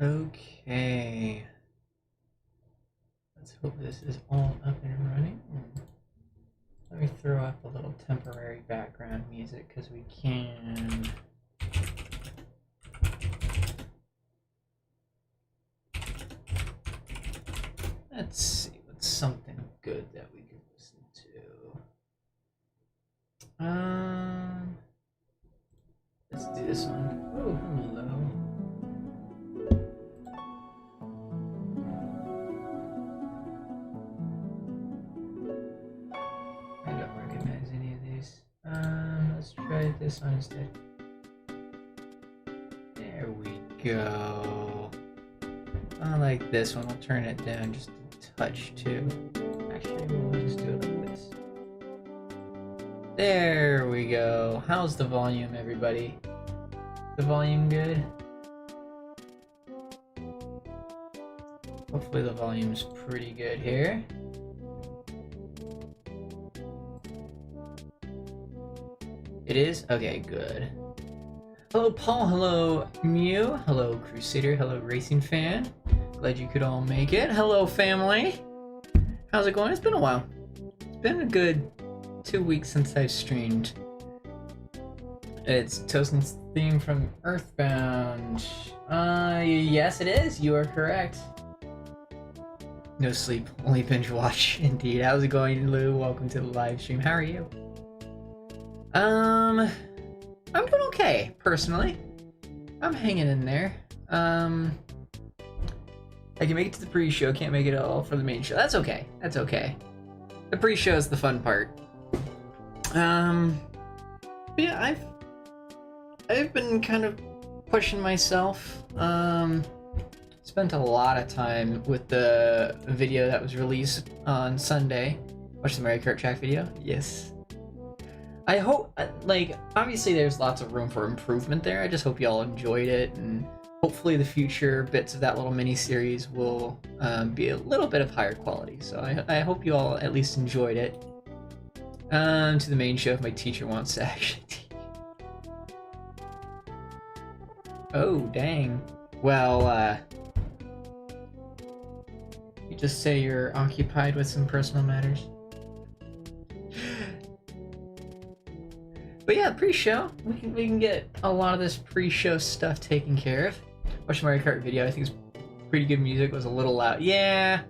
Okay. Let's hope this is all up and running. Let me throw up a little temporary background music because we can. Let's see what's something good that we can listen to. Let's do this one. Oh, hello. I don't recognize any of these. Let's try this one instead. There we go. I like this one. I'll turn it down just a touch too. Actually, we'll just do it like this. There we go. How's the volume, everybody? The volume good? Hopefully the volume's pretty good here. It is? Okay, good. Hello Paul, hello Mew, hello Crusader, hello Racing Fan. Glad you could all make it. Hello family. How's it going? It's been a while. It's been a good 2 weeks since I've streamed. It's Toastin's theme from Earthbound. Yes it is. You are correct. No sleep, only binge watch. Indeed. How's it going, Lou? Welcome to the live stream. How are you? I'm doing okay, personally. I'm hanging in there. I can make it to the pre-show, can't make it all for the main show. That's okay. That's okay. The pre-show is the fun part. But yeah, I've been kind of pushing myself. Spent a lot of time with the video that was released on Sunday. Watch the Mario Kart track video? Yes. I hope, like, obviously there's lots of room for improvement there. I just hope y'all enjoyed it, and hopefully the future bits of that little mini-series will be a little bit of higher quality. So I hope you all at least enjoyed it. To the main show if my teacher wants to actually teach. Oh, dang. Well, you just say you're occupied with some personal matters. But yeah, pre-show, we can get a lot of this pre-show stuff taken care of. Watch the Mario Kart video. I think it's pretty good music. It was a little loud. Yeah,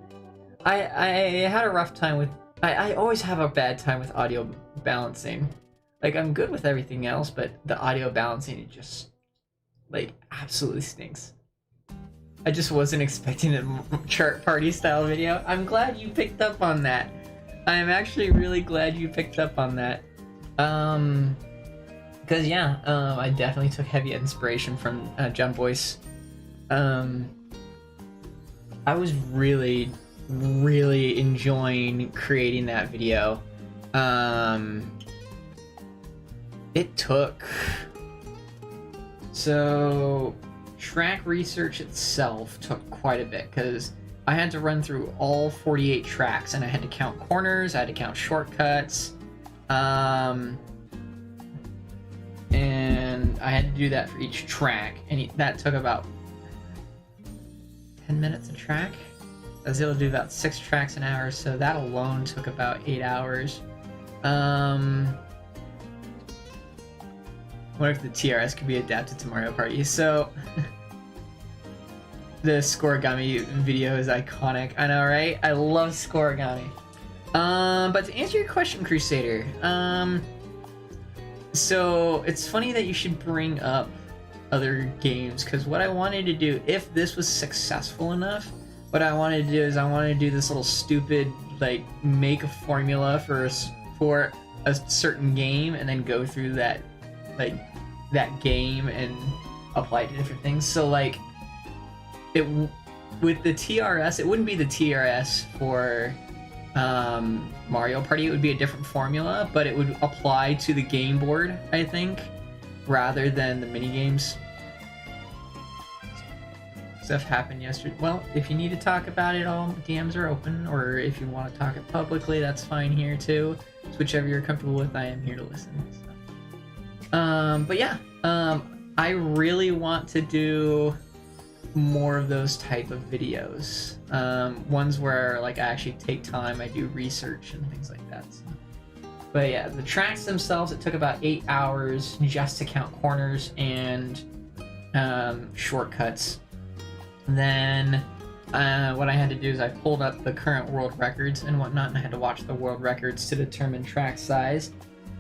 I had a rough time with. I always have a bad time with audio balancing. Like, I'm good with everything else, but the audio balancing, it just, like, absolutely stinks. I just wasn't expecting a chart party style video. I'm glad you picked up on that. I'm actually really glad you picked up on that. Because yeah, I definitely took heavy inspiration from John Boyce. I was really enjoying creating that video. It took... So, track research itself took quite a bit, because I had to run through all 48 tracks, and I had to count corners, I had to count shortcuts, and I had to do that for each track, and that took about 10 minutes a track. I was able to do about 6 tracks an hour, so that alone took about 8 hours. What if the TRS could be adapted to Mario Party? So, the Scorigami video is iconic. I know, right? I love Scorigami. But to answer your question, Crusader, so it's funny that you should bring up other games, because what I wanted to do, if this was successful enough, what I wanted to do is I wanted to do this little stupid, like, make a formula for a certain game and then go through that, like, that game and apply it to different things. So, like, with the TRS, it wouldn't be the TRS for Mario Party. It would be a different formula, but it would apply to the game board, I think, rather than the mini games. Stuff happened yesterday. Well, if you need to talk about it, all DMs are open, or if you want to talk it publicly, that's fine here too. It's whichever you're comfortable with. I am here to listen. So. But yeah, I really want to do more of those type of videos. Ones where like I actually take time, I do research and things like that. So. But yeah, the tracks themselves, it took about 8 hours just to count corners and shortcuts. Then what I had to do is I pulled up the current world records and whatnot, and I had to watch the world records to determine track size.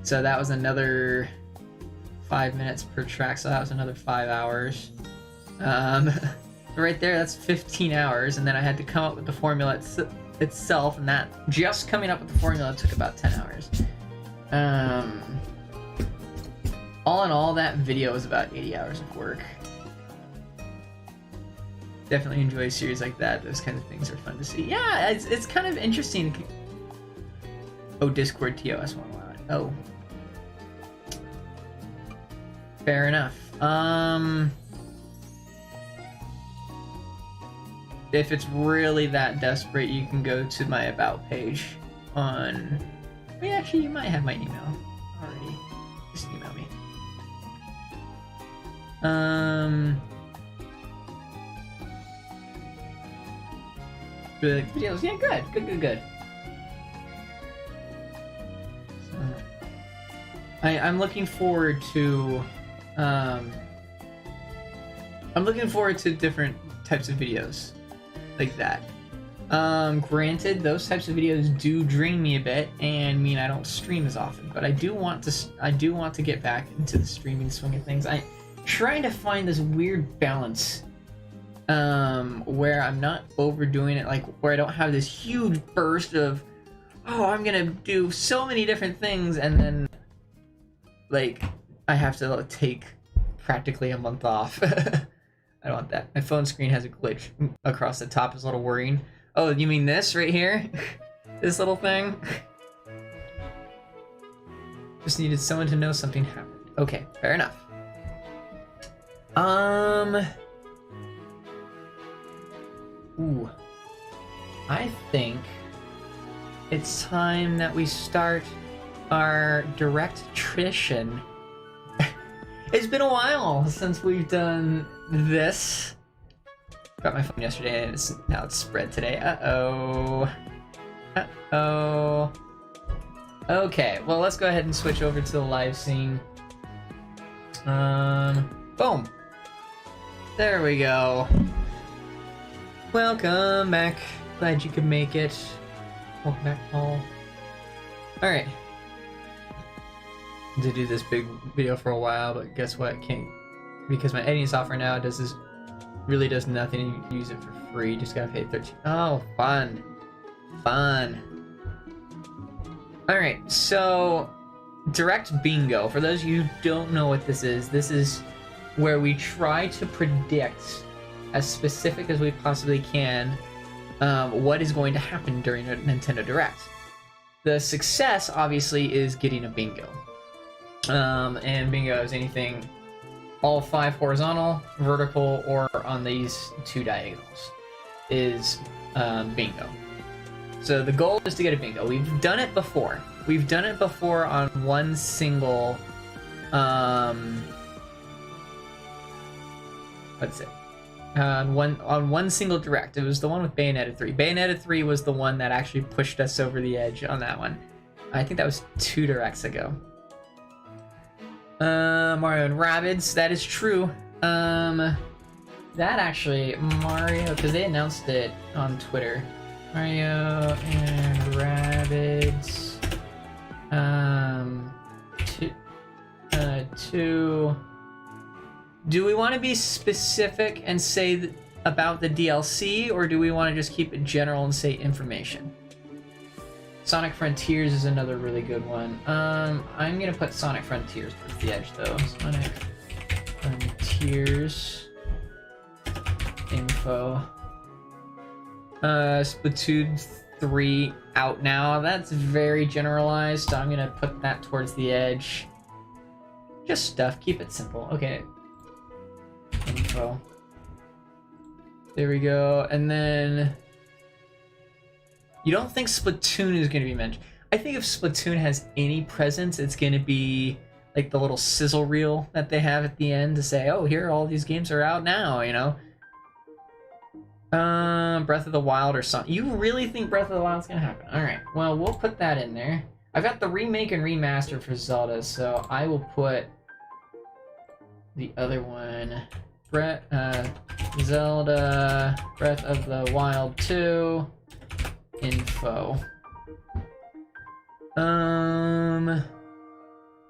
So that was another 5 minutes per track, so that was another 5 hours. Right there, that's 15 hours, and then I had to come up with the formula itself, and that just coming up with the formula took about 10 hours. All in all, that video was about 80 hours of work. Definitely enjoy a series like that. Those kind of things are fun to see. Yeah, it's kind of interesting. Oh, Discord TOS one. Wow. Oh. Fair enough. If it's really that desperate, you can go to my About page on... Well, actually, you might have my email already. Just email me. The videos, yeah, good. So, I'm looking forward to... I'm looking forward to different types of videos like that. Granted, those types of videos do drain me a bit and mean I don't stream as often, but I do want to get back into the streaming swing of things. I'm trying to find this weird balance where I'm not overdoing it, like where I don't have this huge burst of, oh, I'm gonna do so many different things, and then like I have to take practically a month off. I don't want that. My phone screen has a glitch across the top. It's a little worrying. Oh, you mean this right here? This little thing? Just needed someone to know something happened. Okay, fair enough. Ooh. I think it's time that we start our direct tradition. It's been a while since we've done this. Got my phone yesterday and now it's spread today. Uh-oh. Okay, well, let's go ahead and switch over to the live scene. Boom. There we go. Welcome back. Glad you could make it. Welcome back, Paul. Alright. To do this big video for a while, but guess what? Can't, because my editing software now really does nothing. You use it for free. Just gotta pay $13. Oh, fun. Alright, so direct bingo. For those of you who don't know what this is where we try to predict as specific as we possibly can what is going to happen during a Nintendo Direct. The success, obviously, is getting a bingo. And bingo is anything, all 5 horizontal, vertical, or on these 2 diagonals is bingo. So the goal is to get a bingo. We've done it before. We've done it before on one single, on one single direct. It was the one with Bayonetta 3. Bayonetta 3 was the one that actually pushed us over the edge on that one. I think that was 2 directs ago. Mario and Rabbids, that is true. That actually, Mario, because they announced it on Twitter. Mario and Rabbids, 2. Do we want to be specific and say about the DLC, or do we want to just keep it general and say information? Sonic Frontiers is another really good one. I'm gonna put Sonic Frontiers towards the edge though. Sonic Frontiers info. Splatoon 3 out now. That's very generalized, so I'm gonna put that towards the edge. Just stuff, keep it simple. Okay. Info. There we go, and then... You don't think Splatoon is going to be mentioned? I think if Splatoon has any presence, it's going to be like the little sizzle reel that they have at the end to say, oh, here, all these games are out now, you know? Breath of the Wild or something. You really think Breath of the Wild's gonna happen? All right. Well, we'll put that in there. I've got the remake and remaster for Zelda, so I will put the other one. Zelda Breath of the Wild 2 info.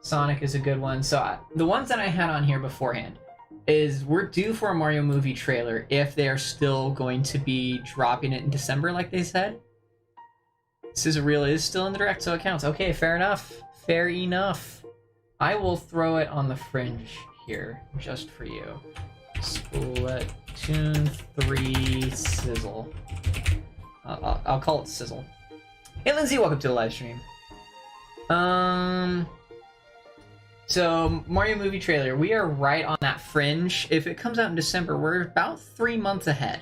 Sonic is a good one. So the ones that I had on here beforehand is we're due for a Mario movie trailer if they are still going to be dropping it in December like they said. Sizzle Reel is still in the direct, so it counts. Okay, fair enough. Fair enough. I will throw it on the fringe here just for you. Splatoon 3 Sizzle. I'll call it Sizzle. Hey Lindsay, welcome to the live stream. So Mario movie trailer, we are right on that fringe. If it comes out in December, we're about 3 months ahead,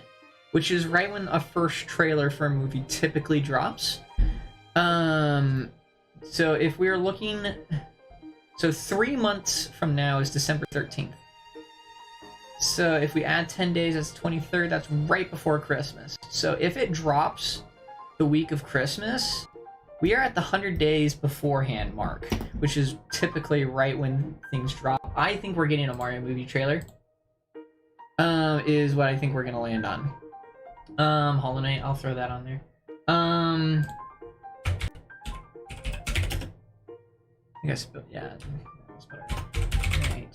which is right when a first trailer for a movie typically drops. So if we're looking, so 3 months from now is December 13th. So if we add 10 days, that's 23rd, that's right before Christmas. So if it drops the week of Christmas, we are at the 100 days beforehand mark, which is typically right when things drop. I think we're getting a Mario movie trailer, is what I think we're gonna land on. Hollow Knight, I'll throw that on there. I guess, yeah, that's better. Right.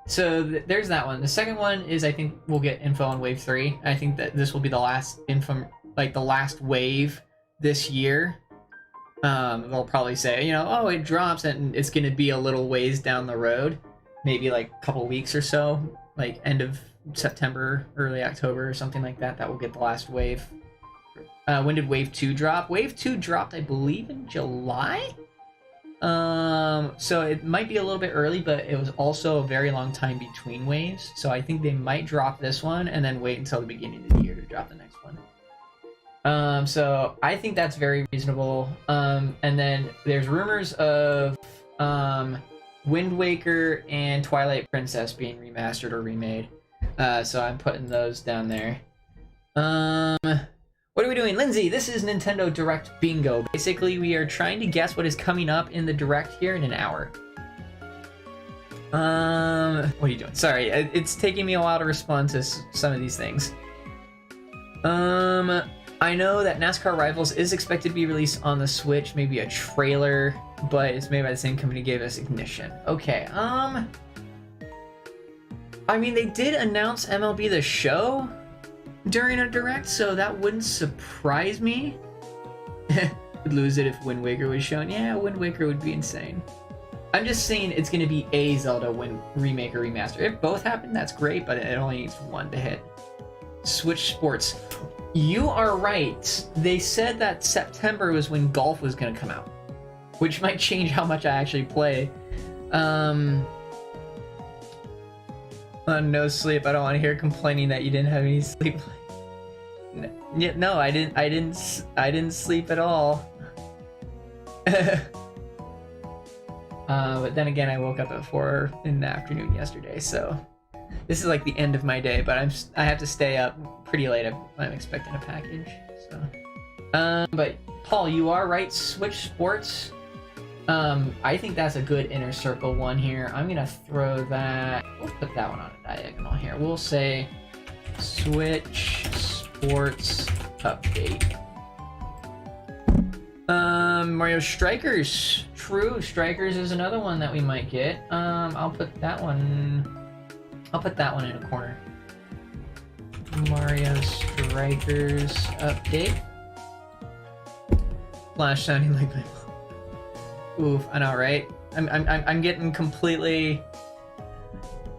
So there's that one. The second one is I think we'll get info on Wave 3. I think that this will be the last info, like the last wave this year. They'll probably say, you know, oh, it drops and it's going to be a little ways down the road, maybe like a couple weeks or so, like end of September, early October or something like that. That will get the last wave. When did Wave 2 drop? Wave 2 dropped, I believe, in July? So it might be a little bit early, but it was also a very long time between waves. So I think they might drop this one and then wait until the beginning of the year to drop the next one. So I think that's very reasonable. And then there's rumors of Wind Waker and Twilight Princess being remastered or remade. So I'm putting those down there. What are we doing? Lindsay, this is Nintendo Direct Bingo. Basically, we are trying to guess what is coming up in the Direct here in an hour. What are you doing? Sorry, it's taking me a while to respond to some of these things. I know that NASCAR Rivals is expected to be released on the Switch, maybe a trailer, but it's made by the same company who gave us Ignition. Okay, I mean, they did announce MLB The Show during a direct, so that wouldn't surprise me. Would lose it if Wind Waker was shown. Yeah, Wind Waker would be insane. I'm just saying it's going to be a Zelda remake or remaster. If both happen, that's great, but it only needs one to hit. Switch Sports. You are right. They said that September was when golf was going to come out, which might change how much I actually play. No sleep. I don't want to hear complaining that you didn't have any sleep. No, I didn't sleep at all. But then again, I woke up at 4 in the afternoon yesterday, so this is like the end of my day. But I have to stay up pretty late. I'm expecting a package. So, but Paul, you are right. Switch Sports. I think that's a good inner circle one here. I'm gonna throw that. We'll put that one on a diagonal here. We'll say Switch Sports update. Mario Strikers. True, Strikers is another one that we might get. I'll put that one in a corner. Mario Strikers update. Flash sounding like my. Oof, I know, right? I'm getting completely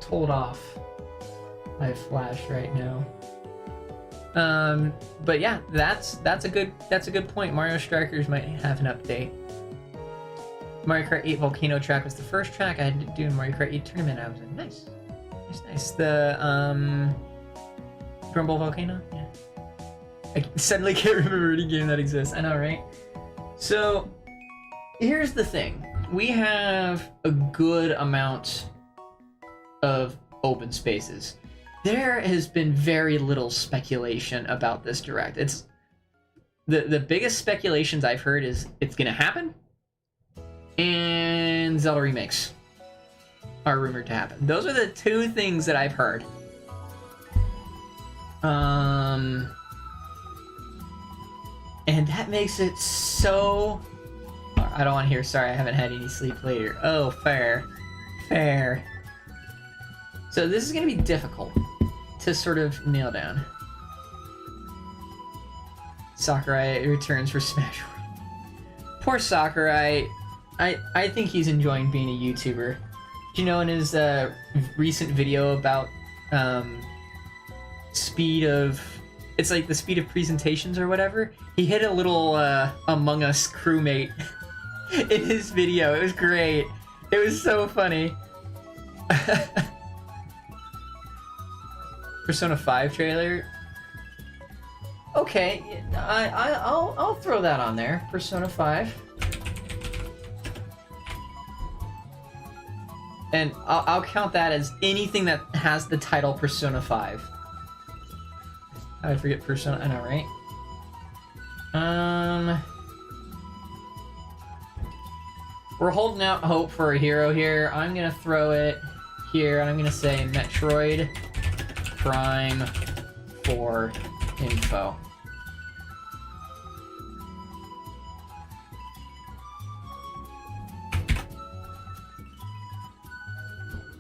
told off by Flash right now. But yeah, that's a good point. Mario Strikers might have an update. Mario Kart 8 Volcano track was the first track I had to do in Mario Kart 8 tournament. I was like, nice. The Grumble Volcano. Yeah. I suddenly can't remember any game that exists. I know, right? So. Here's the thing. We have a good amount of open spaces. There has been very little speculation about this direct. It's the biggest speculations I've heard is it's gonna happen, and Zelda remakes are rumored to happen. Those are the two things that I've heard. And that makes it so... I don't want to hear, sorry, I haven't had any sleep later. Oh, fair. Fair. So this is going to be difficult to sort of nail down. Sakurai returns for Smash Bros. Poor Sakurai. I think he's enjoying being a YouTuber. Do you know in his recent video about speed of... It's like the speed of presentations or whatever. He hit a little Among Us crewmate in his video. It was great. It was so funny. Persona 5 trailer. Okay, I'll throw that on there. Persona 5. And I'll count that as anything that has the title Persona 5. I forget Persona, I know, right? We're holding out hope for a hero here. I'm gonna throw it here, and I'm gonna say Metroid Prime 4 info.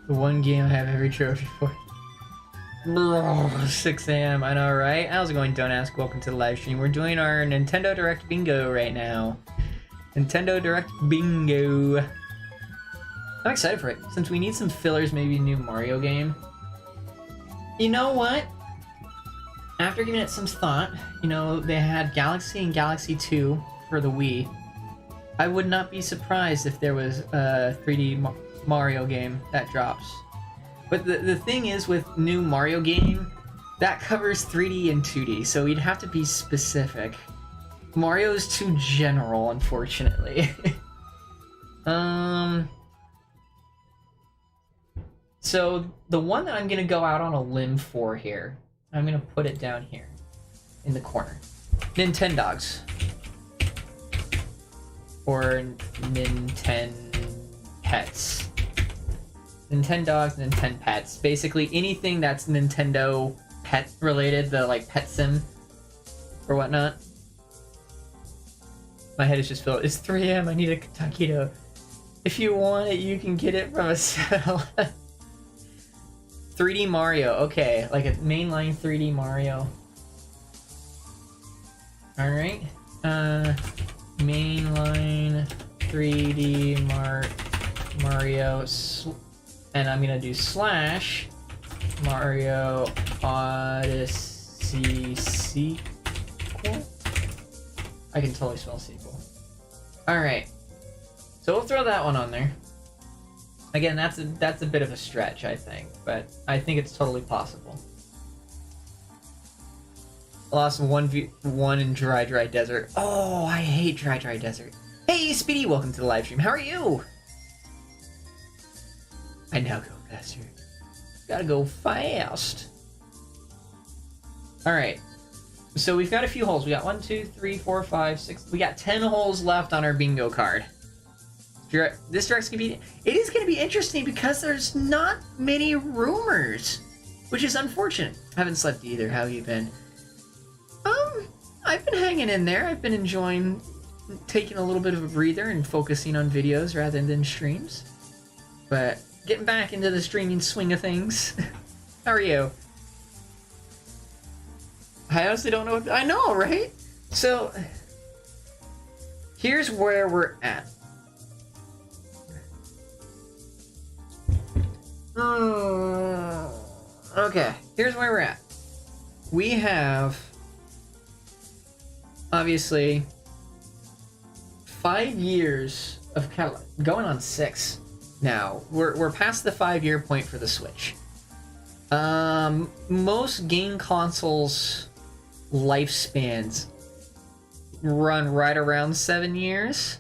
The one game I have every trophy for. 6 a.m. I know, right? How's it going? Don't ask. Welcome to the live stream. We're doing our Nintendo Direct Bingo right now. Nintendo Direct Bingo. I'm excited for it. Since we need some fillers, maybe a new Mario game. You know what? After giving it some thought, you know, they had Galaxy and Galaxy 2 for the Wii. I would not be surprised if there was a 3D Mario game that drops. But the thing is, with new Mario game, that covers 3D and 2D, so we'd have to be specific. Mario is too general, unfortunately. So the one that I'm gonna go out on a limb for here, I'm gonna put it down here in the corner. Nintendogs. Or Nintendo-Pets. Nintendogs, Nintendo-Pets. Basically anything that's Nintendo pet related, the like pet sim or whatnot. My head is just filled. It's 3 a.m. I need a taquito. If you want it, you can get it from a satellite. 3D Mario. Okay, like a mainline 3D Mario. Alright. Mainline 3D Mario. And I'm gonna do slash Mario Odyssey sequel. I can totally spell sequel. Alright. So we'll throw that one on there. Again, that's a bit of a stretch, I think, but I think it's totally possible. I lost one in Dry Desert. Oh, I hate Dry Desert. Hey, Speedy, welcome to the live stream. How are you? I now go faster. Gotta go fast. Alright. So we've got a few holes. We got 1, 2, 3, 4, 5, 6. We got 10 holes left on our bingo card. This direct's gonna be... It is gonna be interesting because there's not many rumors. Which is unfortunate. I haven't slept either. How have you been? I've been hanging in there. I've been enjoying taking a little bit of a breather and focusing on videos rather than streams. But getting back into the streaming swing of things. How are you? I honestly don't know what... I know, right? So, here's where we're at. Okay, here's where we're at. We have, obviously, 5 years of catalog, going on 6 now. We're past the 5-year point for the Switch. Most game consoles' lifespans run right around 7 years.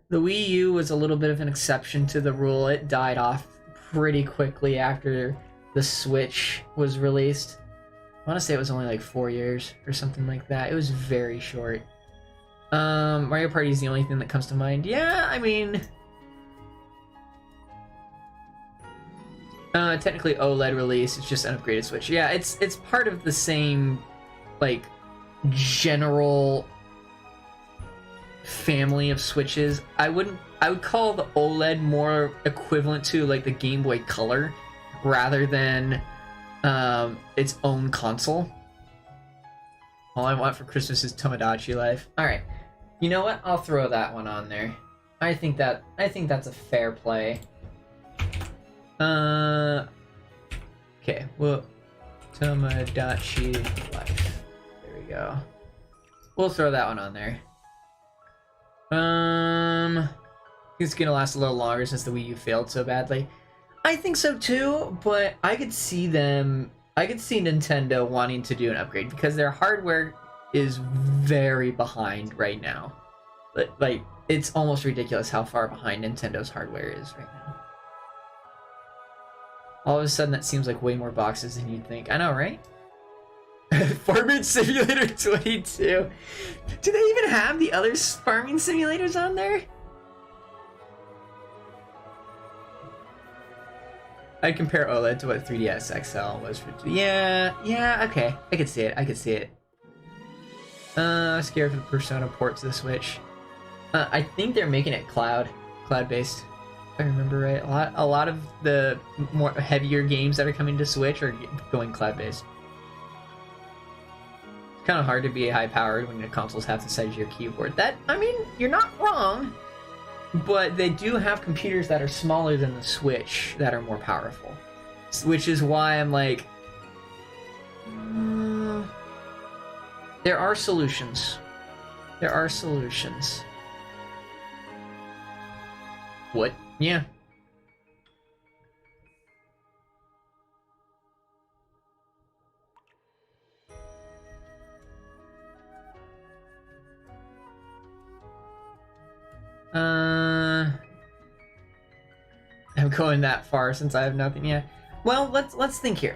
The Wii U was a little bit of an exception to the rule. It died off pretty quickly after the Switch was released. I want to say it was only like 4 years or something like that. It was very short. Mario Party is the only thing that comes to mind. Yeah, I mean, technically OLED release. It's just an upgraded Switch. Yeah, it's part of the same, like, general family of Switches. I would call the OLED more equivalent to like the Game Boy Color rather than its own console. All I want for Christmas is Tomodachi Life. All right, you know what? I'll throw that one on there. I think that's a fair play. Okay, well, Tomodachi Life. There we go. We'll throw that one on there. It's gonna last a little longer since the Wii U failed so badly. I think so too, but I could see Nintendo wanting to do an upgrade because their hardware is very behind right now. But like, it's almost ridiculous how far behind Nintendo's hardware is right now. All of a sudden, that seems like way more boxes than you'd think. I know, right? Farming Simulator 22. Do they even have the other farming simulators on there? I'd compare OLED to what 3DS XL was for. Yeah, okay. I could see it. Scared for the Persona port to the Switch. I think they're making it cloud-based. If I remember right, a lot of the more heavier games that are coming to Switch are going cloud-based. It's kind of hard to be high-powered when your consoles have the size of your keyboard. I mean, you're not wrong, but they do have computers that are smaller than the Switch that are more powerful, which is why I'm like, there are solutions. What? Yeah. I'm going that far since I have nothing yet. Well, let's think here.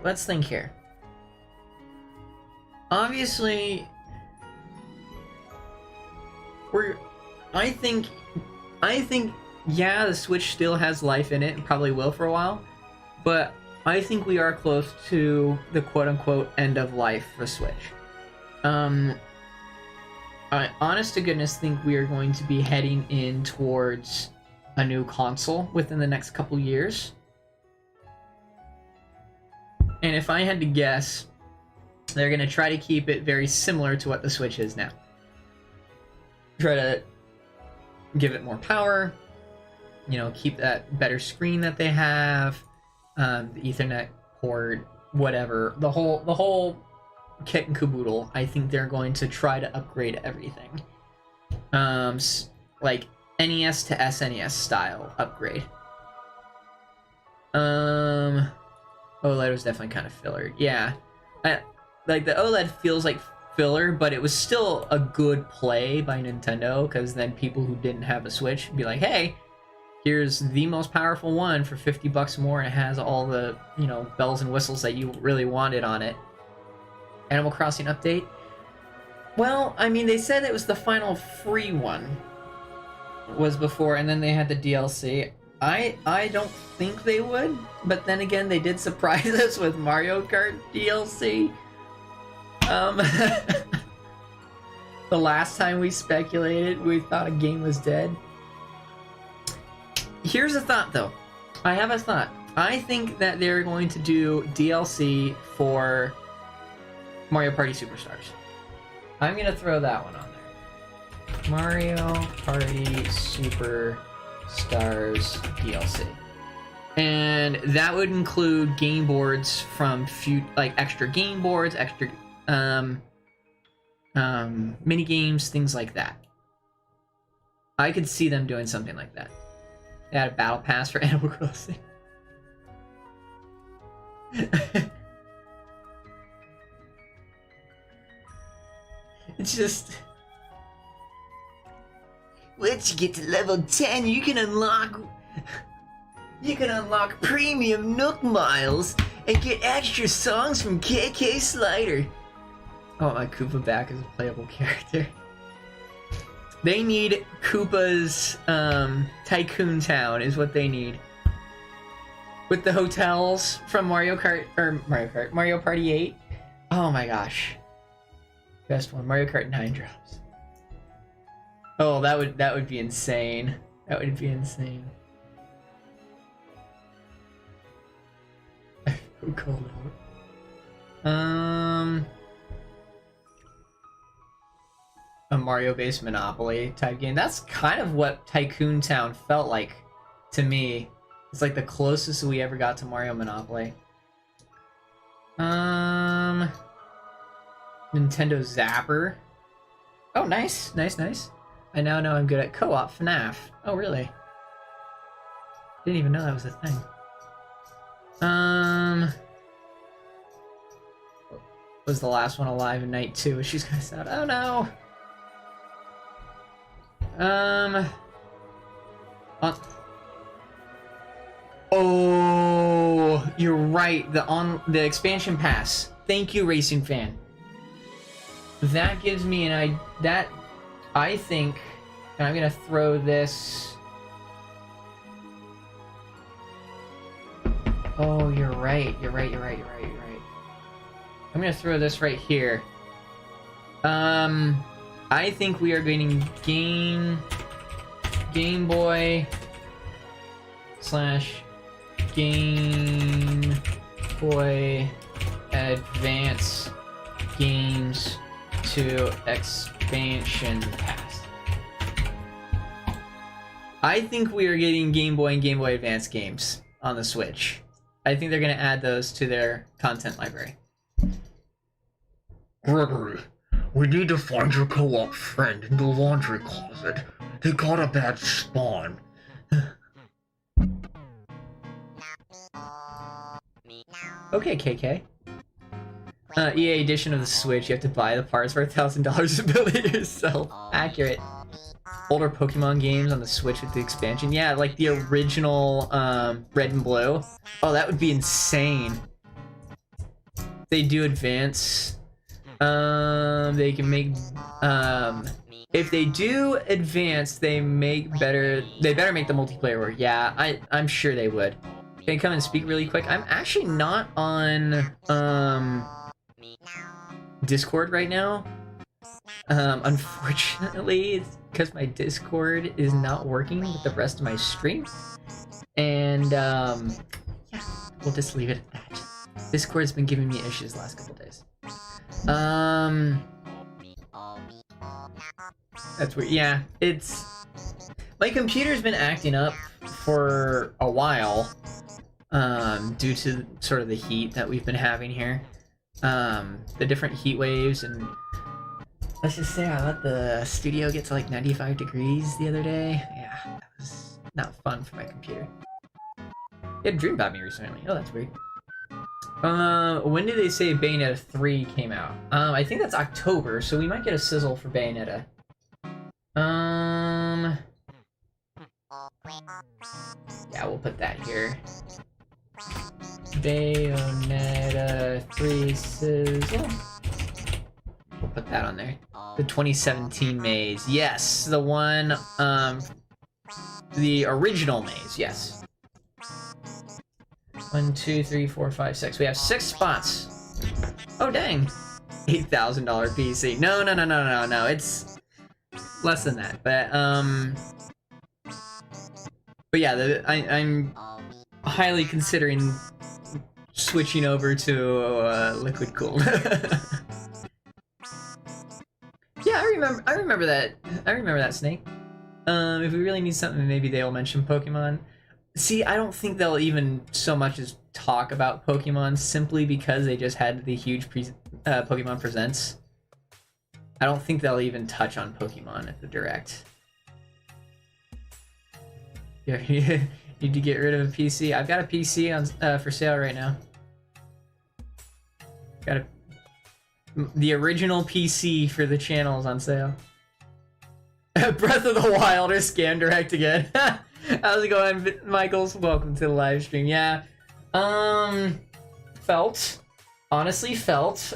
Obviously, I think yeah, the Switch still has life in it and probably will for a while, but I think we are close to the quote-unquote end of life for Switch. I honest to goodness think we are going to be heading in towards a new console within the next couple years. And if I had to guess, they're going to try to keep it very similar to what the Switch is now. Try to give it more power, you know, keep that better screen that they have, the Ethernet port, whatever, the whole kit and caboodle. I think they're going to try to upgrade everything, like NES to SNES style upgrade. OLED was definitely kind of filler. Yeah, like the OLED feels like filler, but it was still a good play by Nintendo, because then people who didn't have a Switch would be like, hey, here's the most powerful one for $50 more, and it has all the, you know, bells and whistles that you really wanted on it. Animal Crossing update? Well, I mean, they said it was the final free one was before, and then they had the DLC. I don't think they would, but then again, they did surprise us with Mario Kart DLC. The last time we speculated, we thought a game was dead. Here's a thought, though. I have a thought. I think that they're going to do DLC for Mario Party Superstars. I'm going to throw that one on there. Mario Party Superstars DLC. And that would include game boards from like extra game boards, extra mini games, things like that. I could see them doing something like that. They had a battle pass for Animal Crossing. It's just, once you get to level 10, you can unlock You can unlock premium Nook miles and get extra songs from KK Slider. Oh, my Koopa back as a playable character. They need Koopa's Tycoon Town is what they need. With the hotels from Mario Party 8. Oh my gosh. Best one, Mario Kart 9 drops. Oh, that would be insane. That would be insane. Who called it? A Mario-based Monopoly type game. That's kind of what Tycoon Town felt like to me. It's like the closest we ever got to Mario Monopoly. Nintendo Zapper. Oh, nice, nice, nice. I now know I'm good at co-op FNAF. Oh, really? Didn't even know that was a thing. Was the last one alive in night 2? She's gonna sound. Oh no. Oh, you're right. The expansion pass. Thank you, Racing Fan. That gives me an I think, and I'm gonna throw this. Oh, you're right. You're right. You're right. You're right. You're right. I'm gonna throw this right here. I think we are getting Game Boy / Game Boy Advance games to expansion pass. I think we are getting Game Boy and Game Boy Advance games on the Switch. I think they're going to add those to their content library. Gregory, we need to find your co-op friend in the laundry closet. They got a bad spawn. Okay, KK. EA edition of the Switch, you have to buy the parts for $1,000 to build it yourself. Accurate. Older Pokemon games on the Switch with the expansion. Yeah, like the original Red and Blue. Oh, that would be insane. They do advance. They can make if they do advance, they better make the multiplayer work. Yeah, I'm sure they would. Can I come and speak really quick? I'm actually not on Discord right now. Unfortunately, it's because my Discord is not working with the rest of my stream. And yeah, we'll just leave it at that. Discord's been giving me issues the last couple days. That's weird. Yeah, it's my computer's been acting up for a while, due to sort of the heat that we've been having here. The different heat waves, and let's just say I let the studio get to like 95 degrees the other day. Yeah, that was not fun for my computer. You had a dream about me recently. Oh, that's weird. When did they say Bayonetta 3 came out? I think that's October, so we might get a sizzle for Bayonetta. Yeah, we'll put that here. Bayonetta 3 sizzle. We'll put that on there. The 2017 maze. Yes, the one, the original maze, yes. 1, 2, 3, 4, 5, 6. We have 6 spots. Oh, dang. $8,000 PC. No. It's less than that. But yeah, I'm highly considering switching over to liquid cooled. Yeah, I remember that. I remember that, Snake. If we really need something, maybe they'll mention Pokemon. See, I don't think they'll even so much as talk about Pokemon, simply because they just had the huge Pokemon Presents. I don't think they'll even touch on Pokemon at the Direct. Yeah, you need to get rid of a PC. I've got a PC on for sale right now. Got the original PC for the channel is on sale. Breath of the Wild or Scan Direct again. How's it going, Michaels? Welcome to the live stream. Yeah. Felt. Honestly felt.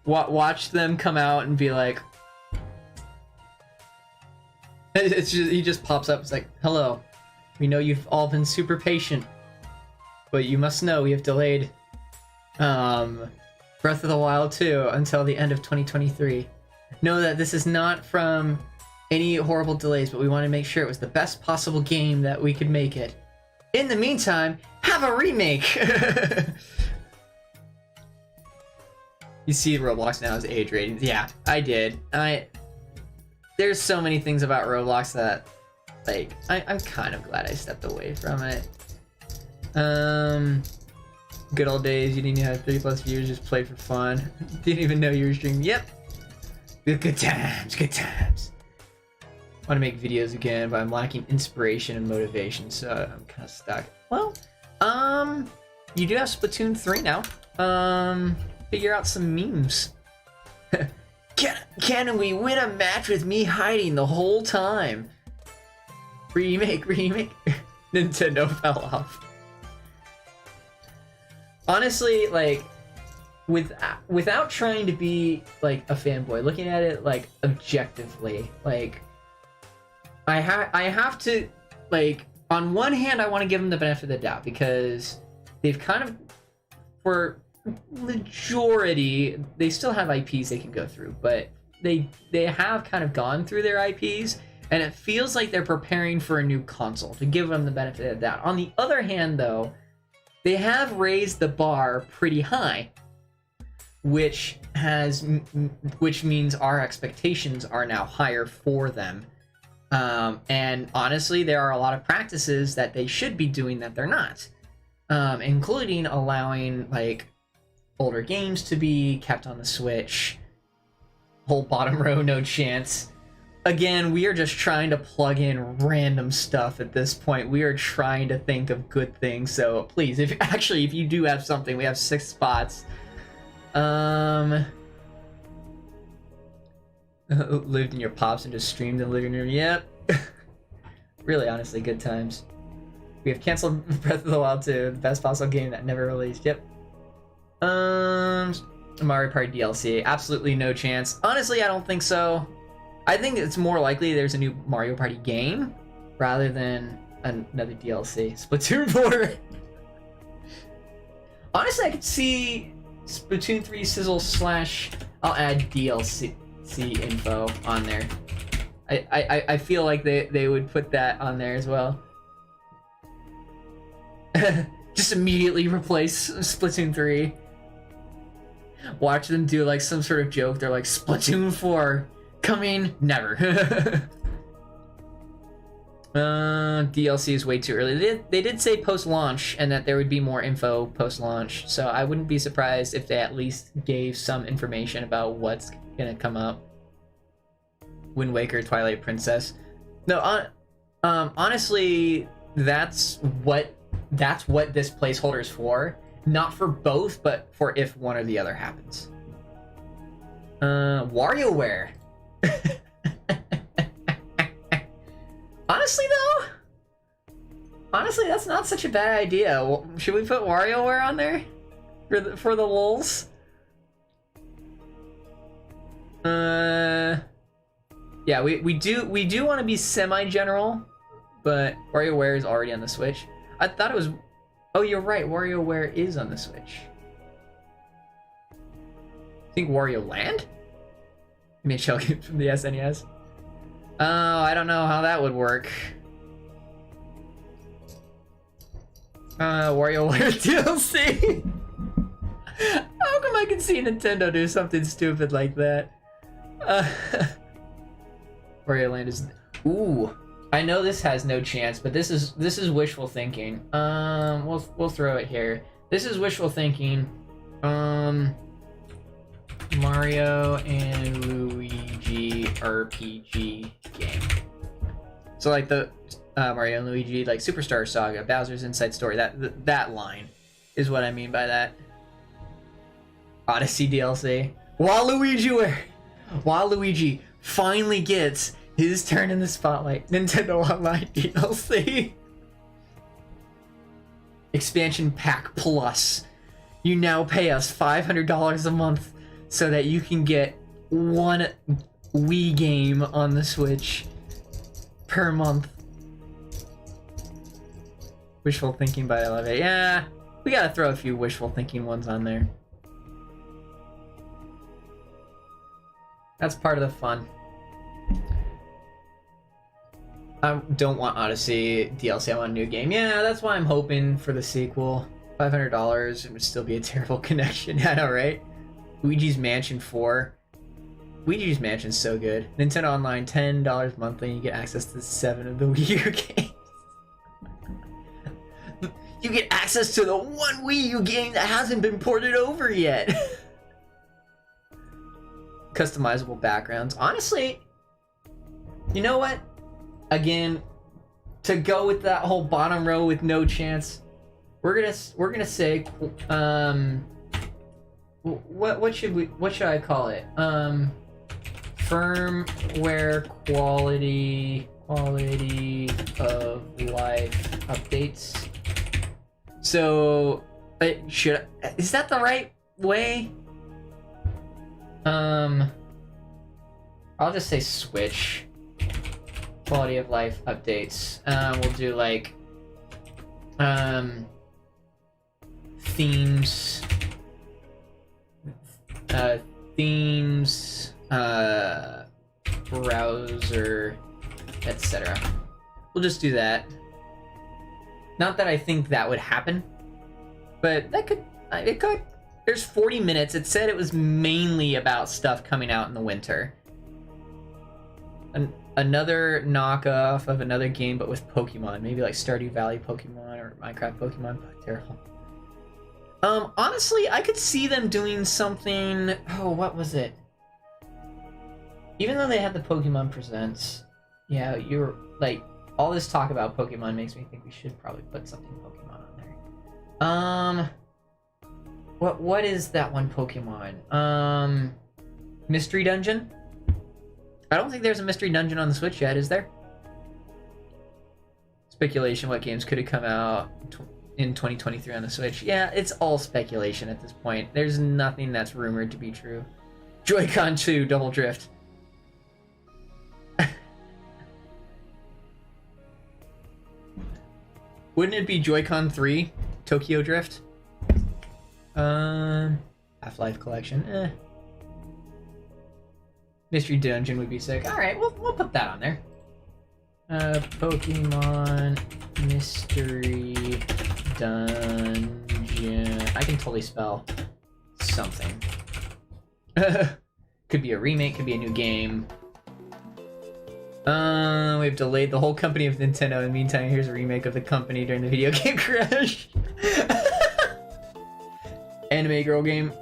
Watch them come out and be like, it's just, he just pops up. It's like, hello, we know you've all been super patient, but you must know we have delayed Breath of the Wild 2 until the end of 2023. Know that this is not from any horrible delays, but we want to make sure it was the best possible game that we could make it. In the meantime, have a remake. You see Roblox now as age ratings. Yeah, I did. There's so many things about Roblox that, like, I'm kind of glad I stepped away from it. Good old days, you didn't even have 30+ viewers, just played for fun. Didn't even know you were streaming. Yep. Good times, good times. Want to make videos again, but I'm lacking inspiration and motivation, so I'm kind of stuck. Well, you do have Splatoon 3 now. Figure out some memes. Can we win a match with me hiding the whole time? Remake. Nintendo fell off. Honestly, like, without trying to be like a fanboy, looking at it like objectively, like, I have to, like, on one hand, I want to give them the benefit of the doubt because they've kind of, for majority, they still have IPs they can go through, but they have kind of gone through their IPs, and it feels like they're preparing for a new console, to give them the benefit of the doubt. On the other hand, though, they have raised the bar pretty high, which means our expectations are now higher for them. And honestly, there are a lot of practices that they should be doing that they're not, including allowing, like, older games to be kept on the Switch. Whole bottom row, no chance. Again, we are just trying to plug in random stuff at this point. We are trying to think of good things, so please, if you do have something, we have 6 spots. Lived in your pops and just streamed in the living room. Yep. Really, honestly, good times. We have canceled Breath of the Wild 2, the best possible game that never released. Yep. Mario Party DLC. Absolutely no chance. Honestly, I don't think so. I think it's more likely there's a new Mario Party game rather than another DLC. Splatoon 4. Honestly, I could see Splatoon 3 sizzle / I'll add DLC info on there. I feel like they would put that on there as well. Just immediately replace Splatoon 3. Watch them do like some sort of joke. They're like, Splatoon 4 coming never. DLC is way too early. They did say post-launch and that there would be more info post-launch, so I wouldn't be surprised if they at least gave some information about what's gonna come up. Wind Waker, Twilight Princess. No, honestly, that's what this placeholder is for. Not for both, but for if one or the other happens. WarioWare. Honestly, that's not such a bad idea. Should we put WarioWare on there for the lulz? Yeah, we do want to be semi-general, but WarioWare is already on the Switch. I thought it was. Oh, you're right. WarioWare is on the Switch. Think Wario Land? You mean shell game from the SNES? Oh, I don't know how that would work. WarioWare DLC. How come I can see Nintendo do something stupid like that? Wario Land is. Ooh. I know this has no chance, but this is wishful thinking. We'll throw it here. This is wishful thinking. Mario and Luigi RPG game. So like the Mario and Luigi, like Superstar Saga, Bowser's Inside Story. That line is what I mean by that. Odyssey DLC. Waluigi finally gets his turn in the spotlight. Nintendo Online DLC. Expansion Pack Plus. You now pay us $500 a month so that you can get one Wii game on the Switch per month. Wishful thinking, but I love it. Yeah, we gotta throw a few wishful thinking ones on there. That's part of the fun. I don't want Odyssey DLC, I want a new game. Yeah, that's why I'm hoping for the sequel. $500, it would still be a terrible connection. I know, right? Luigi's Mansion 4. Luigi's Mansion's so good. Nintendo Online, $10 monthly, and you get access to 7 of the Wii U games. You get access to the one Wii U game that hasn't been ported over yet. Customizable backgrounds. Honestly, you know what? Again, to go with that whole bottom row with no chance, we're gonna say, what should I call it? Firmware quality of life updates. So, is that the right way? I'll just say Switch quality of life updates. We'll do like themes, browser, etc. We'll just do that. Not that I think that would happen, but it could. There's 40 minutes. It said it was mainly about stuff coming out in the winter. Another knockoff of another game, but with Pokemon. Maybe like Stardew Valley Pokemon or Minecraft Pokemon. Terrible. Honestly, I could see them doing something. Oh, what was it? Even though they had the Pokemon Presents, yeah, you're like, all this talk about Pokemon makes me think we should probably put something Pokemon on there. What is that one Pokemon? Mystery Dungeon? I don't think there's a Mystery Dungeon on the Switch yet, is there? Speculation, what games could have come out in 2023 on the Switch? Yeah, it's all speculation at this point. There's nothing that's rumored to be true. Joy-Con 2 Double Drift. Wouldn't it be Joy-Con 3 Tokyo Drift? Half-Life Collection, Mystery Dungeon would be sick. Alright, we'll put that on there. Pokemon Mystery Dungeon. I can totally spell something. Could be a remake, could be a new game. We've delayed the whole company of Nintendo. In the meantime, here's a remake of the company during the video game crash. Anime girl game.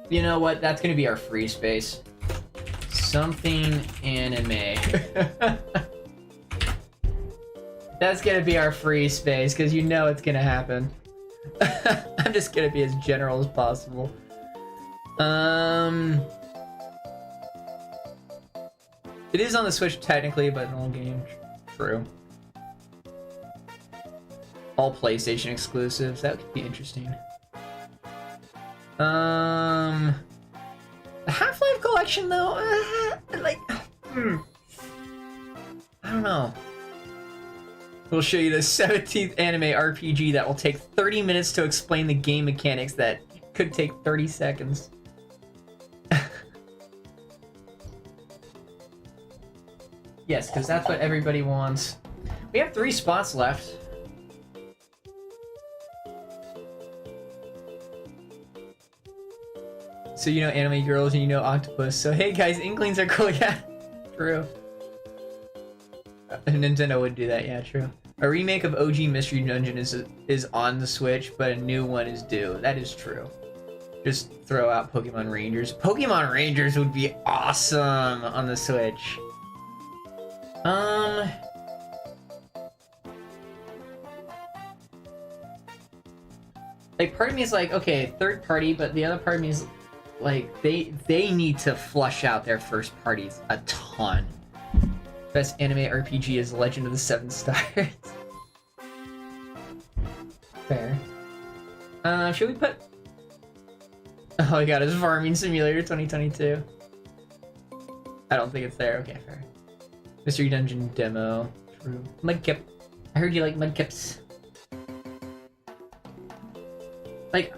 You know what? That's gonna be our free space. Something anime. That's gonna be our free space, because you know it's gonna happen. I'm just gonna be as general as possible. It is on the Switch technically, but an old game. True. All PlayStation exclusives. That could be interesting. The Half-Life Collection, though, I don't know. We'll show you the 17th anime RPG that will take 30 minutes to explain the game mechanics that could take 30 seconds. Yes, because that's what everybody wants. We have 3 spots left. So you know anime girls and you know octopus. So hey guys, Inklings are cool. Yeah, true. Nintendo would do that. Yeah, true. A remake of OG Mystery Dungeon is on the Switch, but a new one is due. That is true. Just throw out Pokemon Rangers. Pokemon Rangers would be awesome on the Switch. Like, part of me is like, okay, third party, but the other part of me is like they need to flush out their first parties a ton. Best anime RPG is Legend of the Seven Stars. Fair. Should we put? Oh my god, it's Farming Simulator 2022. I don't think it's there. Okay, fair. Mystery Dungeon demo. True. Mudkip. I heard you like mudkips. Like,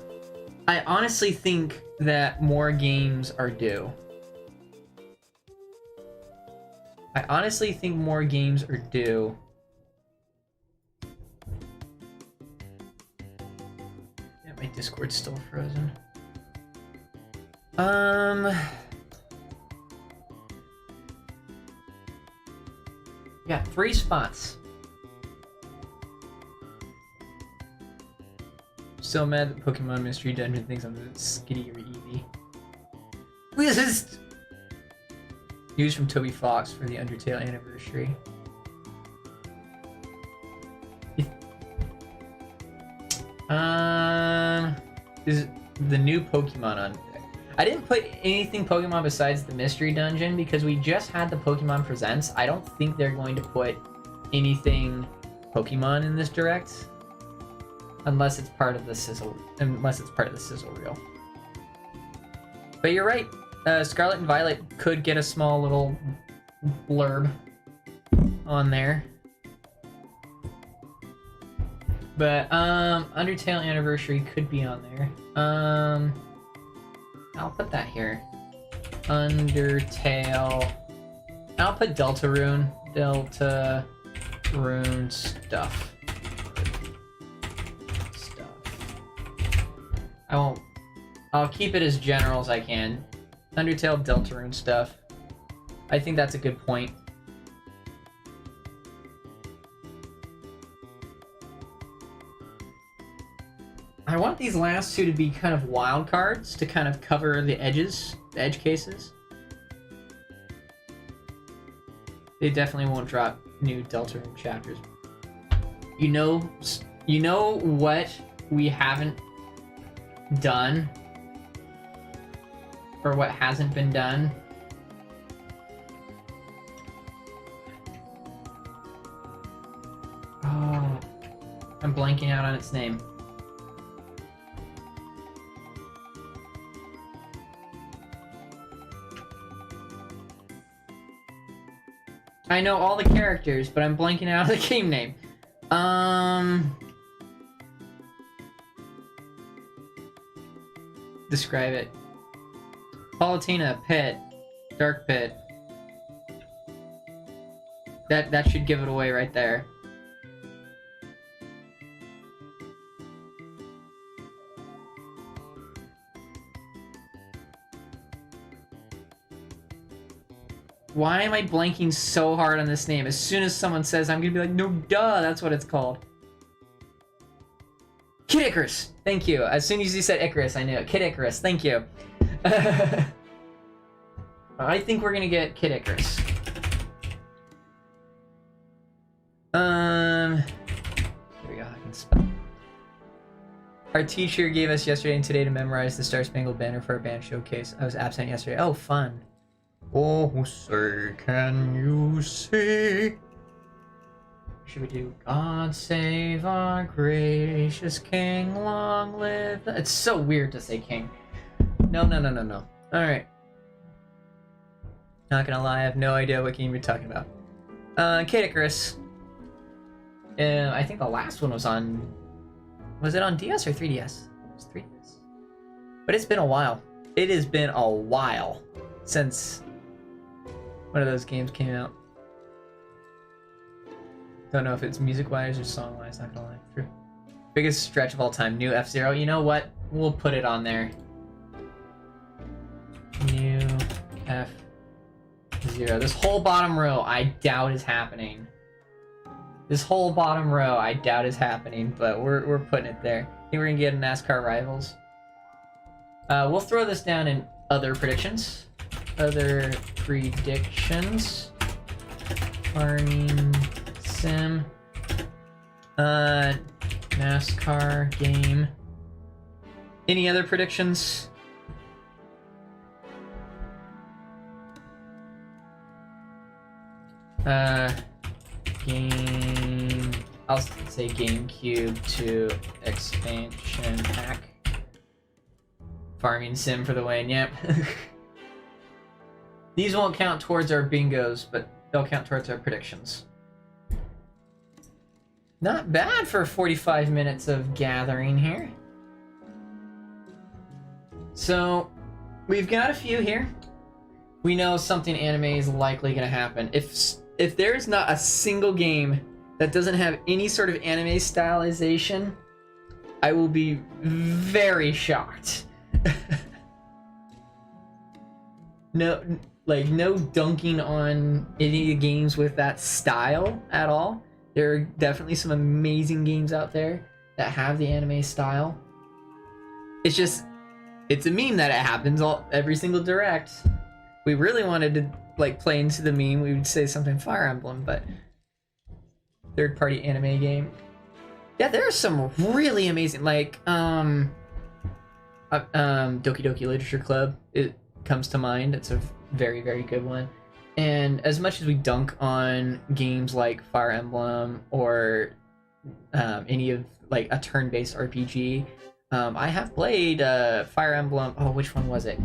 I honestly think that more games are due. I honestly think more games are due. Yeah, my Discord's still frozen. Yeah, 3 spots. So mad that Pokemon Mystery Dungeon thinks I'm skitty or Eevee. Resist! News from Toby Fox for the Undertale anniversary. Is the new Pokemon on? I didn't put anything Pokemon besides the Mystery Dungeon because we just had the Pokemon Presents. I don't think they're going to put anything Pokemon in this direct, unless it's part of the sizzle. Unless it's part of the sizzle reel. But you're right. Scarlet and Violet could get a small little blurb on there. But Undertale anniversary could be on there. I'll put that here. Undertale. I'll put Deltarune. Deltarune stuff. I'll keep it as general as I can. Undertale Deltarune stuff. I think that's a good point. I want these last two to be kind of wild cards to kind of cover the edges, the edge cases. They definitely won't drop new Deltarune chapters. You know what we haven't done, or what hasn't been done? Oh, I'm blanking out on its name. I know all the characters, but I'm blanking out on the game name. Describe it. Palutena, Pit, Dark Pit. That should give it away right there. Why am I blanking so hard on this name? As soon as someone says, I'm gonna be like, no, duh, that's what it's called. Kid Icarus! Thank you. As soon as you said Icarus, I knew it. Kid Icarus, thank you. I think we're gonna get Kid Icarus. Here we go, I can spell. Our teacher gave us yesterday and today to memorize the Star Spangled Banner for our band showcase. I was absent yesterday. Oh, fun. Oh, say, can you see? Should we do God save our gracious King, long live... It's so weird to say King. No. Alright. Not gonna lie, I have no idea what game you're talking about. Kid Icarus. I think the last one was on... Was it on DS or 3DS? It was 3DS. But it's been a while. It has been a while since one of those games came out. Don't know if it's music-wise or song-wise, not gonna lie. True. Biggest stretch of all time, new F-Zero. You know what? We'll put it on there. New F-Zero. This whole bottom row, I doubt is happening. This whole bottom row, I doubt is happening, but we're putting it there. I think we're gonna get a NASCAR Rivals. We'll throw this down in other predictions. Other predictions. Farming Sim. NASCAR game. Any other predictions? Game... I'll say GameCube to expansion pack. Farming sim for the win, yep. These won't count towards our bingos, but they'll count towards our predictions. Not bad for 45 minutes of gathering here. So, we've got a few here. We know something anime is likely going to happen. If there's not a single game that doesn't have any sort of anime stylization, I will be very shocked. No dunking on any games with that style at all. There are definitely some amazing games out there that have the anime style. It's a meme that it happens every single direct. We really wanted to play into the meme. We would say something Fire Emblem, but third-party anime game. Yeah, there are some really amazing, Doki Doki Literature Club. It comes to mind. It's a very, very good one. And as much as we dunk on games like Fire Emblem or any of a turn-based RPG, I have played Fire Emblem. Oh, which one was it?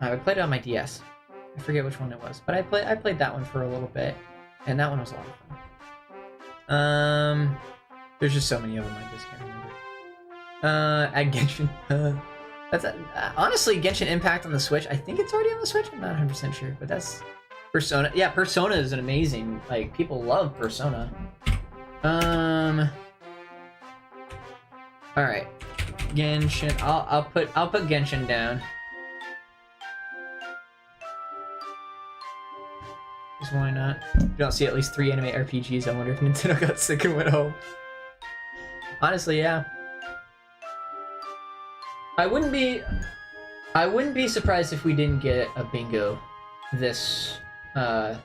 I played it on my DS. I forget which one it was, but I played that one for a little bit, and that one was a lot of fun. There's just so many of them I just can't remember. At Genshin. Honestly, Genshin Impact on the Switch. I think it's already on the Switch. I'm not 100% sure, but that's Persona. Yeah, Persona is an amazing. People love Persona. All right, Genshin. I'll put Genshin down. Because why not? You don't see at least 3 anime RPGs. I wonder if Nintendo got sick and went home. Honestly, yeah. I wouldn't be surprised if we didn't get a bingo this one.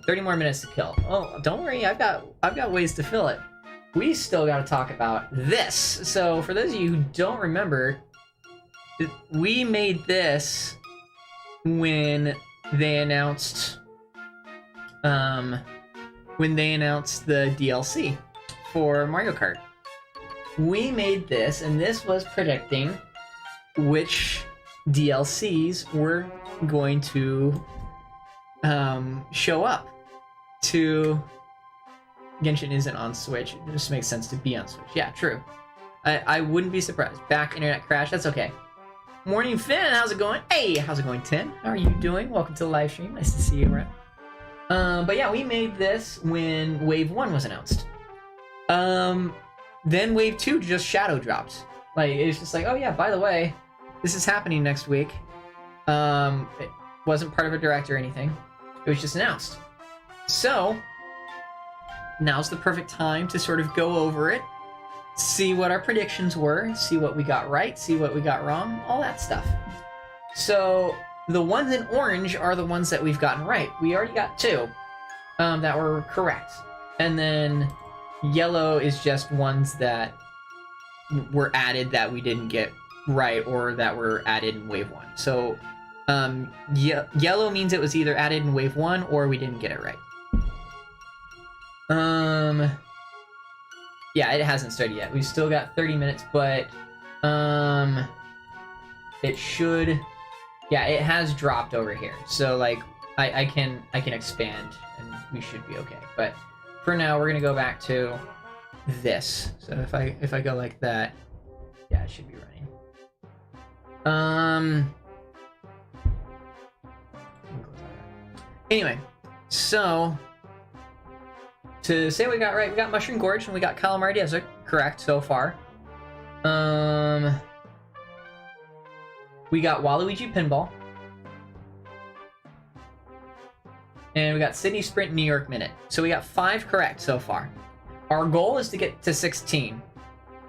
30 more minutes to kill. Oh, don't worry, I've got ways to fill it. We still got to talk about this. So for those of you who don't remember, we made this when they announced the DLC for Mario Kart. We made this, and this was predicting which DLCs were going to show up to... Genshin isn't on Switch. It just makes sense to be on Switch. Yeah, true. I wouldn't be surprised. Back internet crash. That's okay. Morning, Finn. How's it going? Hey, how's it going, Tim? How are you doing? Welcome to the live stream. Nice to see you around. But yeah, we made this when Wave 1 was announced. Then Wave 2 just shadow dropped. It's just oh yeah, by the way, this is happening next week. It wasn't part of a direct or anything. It was just announced. So, now's the perfect time to sort of go over it, see what our predictions were, see what we got right, see what we got wrong, all that stuff. So, the ones in orange are the ones that we've gotten right. We already got 2 that were correct. And then yellow is just ones that were added that we didn't get right or that were added in Wave 1. So, yellow means it was either added in Wave 1 or we didn't get it right. Yeah, it hasn't started yet. We've still got 30 minutes, but it should. Yeah, it has dropped over here. So I can expand and we should be okay. But for now, we're gonna go back to this. So if I go like that, yeah, it should be running. Anyway, so to say we got right, we got Mushroom Gorge and we got Calamari Desert correct so far. We got Waluigi Pinball. And we got Sydney Sprint New York Minute. So we got 5 correct so far. Our goal is to get to 16.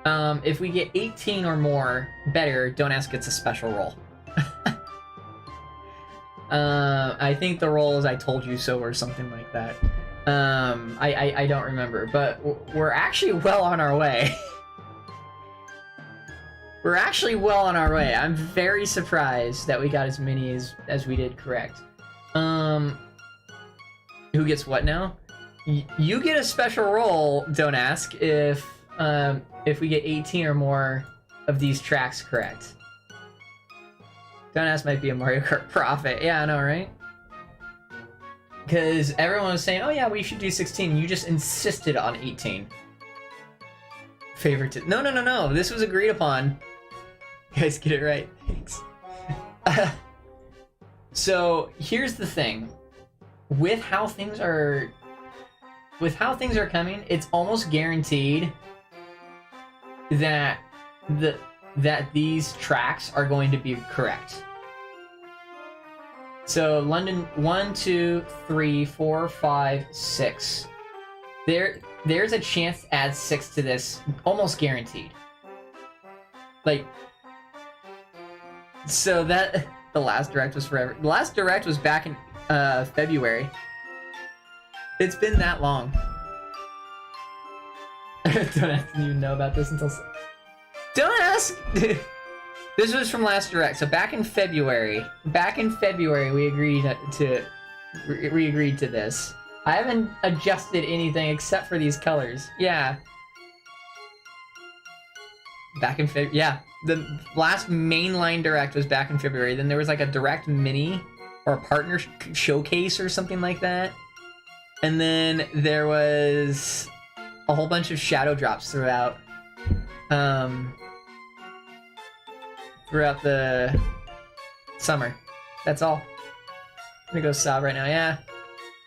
If we get 18 or more, better, Don't Ask Gets a special roll. I think the roll is I Told You So or something like that. I don't remember, but we're actually well on our way. We're actually well on our way. I'm very surprised that we got as many as we did correct. Who gets what now? You get a special roll, don't ask, if we get 18 or more of these tracks correct. Don't ask might be a Mario Kart prophet. Yeah, I know, right? Because everyone was saying, oh yeah, we should do 16. You just insisted on 18. Favorite. No. This was agreed upon. You guys get it right. Thanks. So here's the thing. With how things are coming, it's almost guaranteed that these tracks are going to be correct. So London 1, 2, 3, 4, 5, 6. There's a chance to add 6 to this, almost guaranteed. Like, so that the last direct was forever. The last direct was back in February. It's been that long. Don't ask you know about this until. Don't ask. This was from last direct. So back in February. We agreed to this. I haven't adjusted anything except for these colors. Yeah. Back in February. Yeah. The last mainline direct was back in February. Then there was like a direct mini or a partner showcase or something like that. And then there was a whole bunch of shadow drops throughout the summer. That's all. I'm gonna go sob right now. Yeah.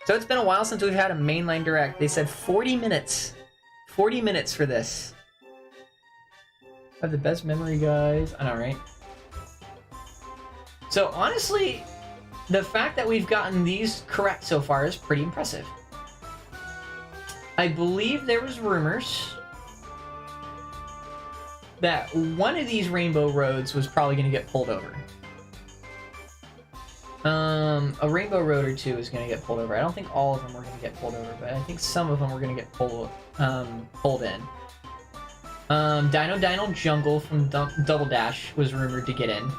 So it's been a while since we've had a mainline direct. They said 40 minutes. 40 minutes for this. I have the best memory, guys. I know, right? So honestly, the fact that we've gotten these correct so far is pretty impressive. I believe there was rumors that one of these rainbow roads was probably going to get pulled over. A rainbow road or two is going to get pulled over. I don't think all of them were going to get pulled over, but I think some of them were going to get pulled in. Dino Jungle from Double Dash was rumored to get in.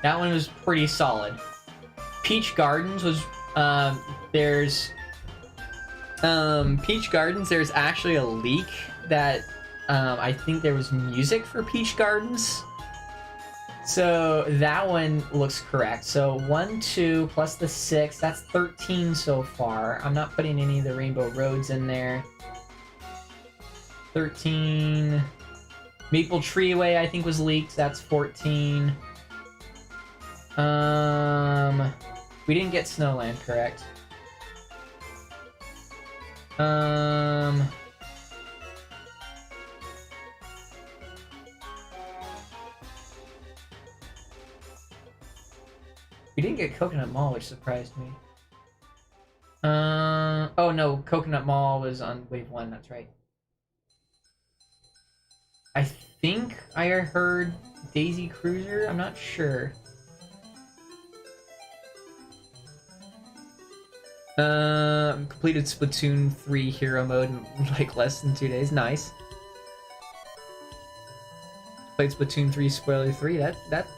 That one was pretty solid. Peach Gardens was, there's actually a leak that I think there was music for Peach Gardens. So that one looks correct. So 1, 2 plus the 6, that's 13 so far. I'm not putting any of the Rainbow Roads in there. 13. Maple Treeway I think was leaked. That's 14. We didn't get Snowland correct. We didn't get Coconut Mall, which surprised me. Oh no, Coconut Mall was on Wave 1, that's right. I think I heard Daisy Cruiser, I'm not sure. Completed Splatoon 3 hero mode in like less than 2 days, nice. Played Splatoon 3 spoiler 3, that's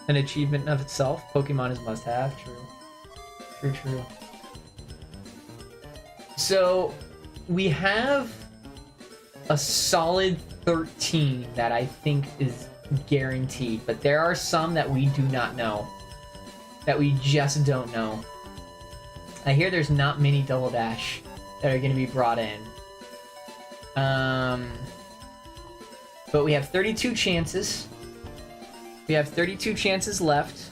an achievement of itself. Pokemon is must-have. True. So we have a solid 13 that I think is guaranteed, but there are some that we do not know. That we just don't know. I hear there's not many Double Dash that are going to be brought in. But we have 32 chances. We have 32 chances left.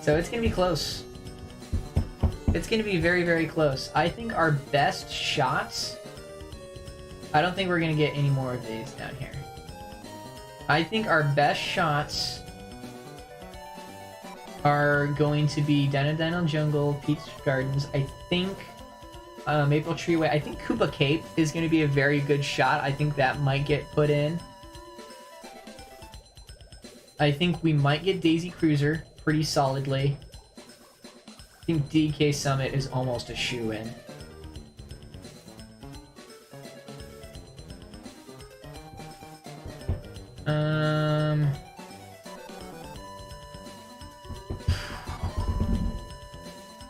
So it's going to be close. It's going to be very, very close. I think our best shots... I don't think we're going to get any more of these down here. I think our best shots are going to be Dino Jungle, Peach Gardens. I think Maple Treeway. I think Koopa Cape is going to be a very good shot. I think that might get put in. I think we might get Daisy Cruiser pretty solidly. I think DK Summit is almost a shoo-in.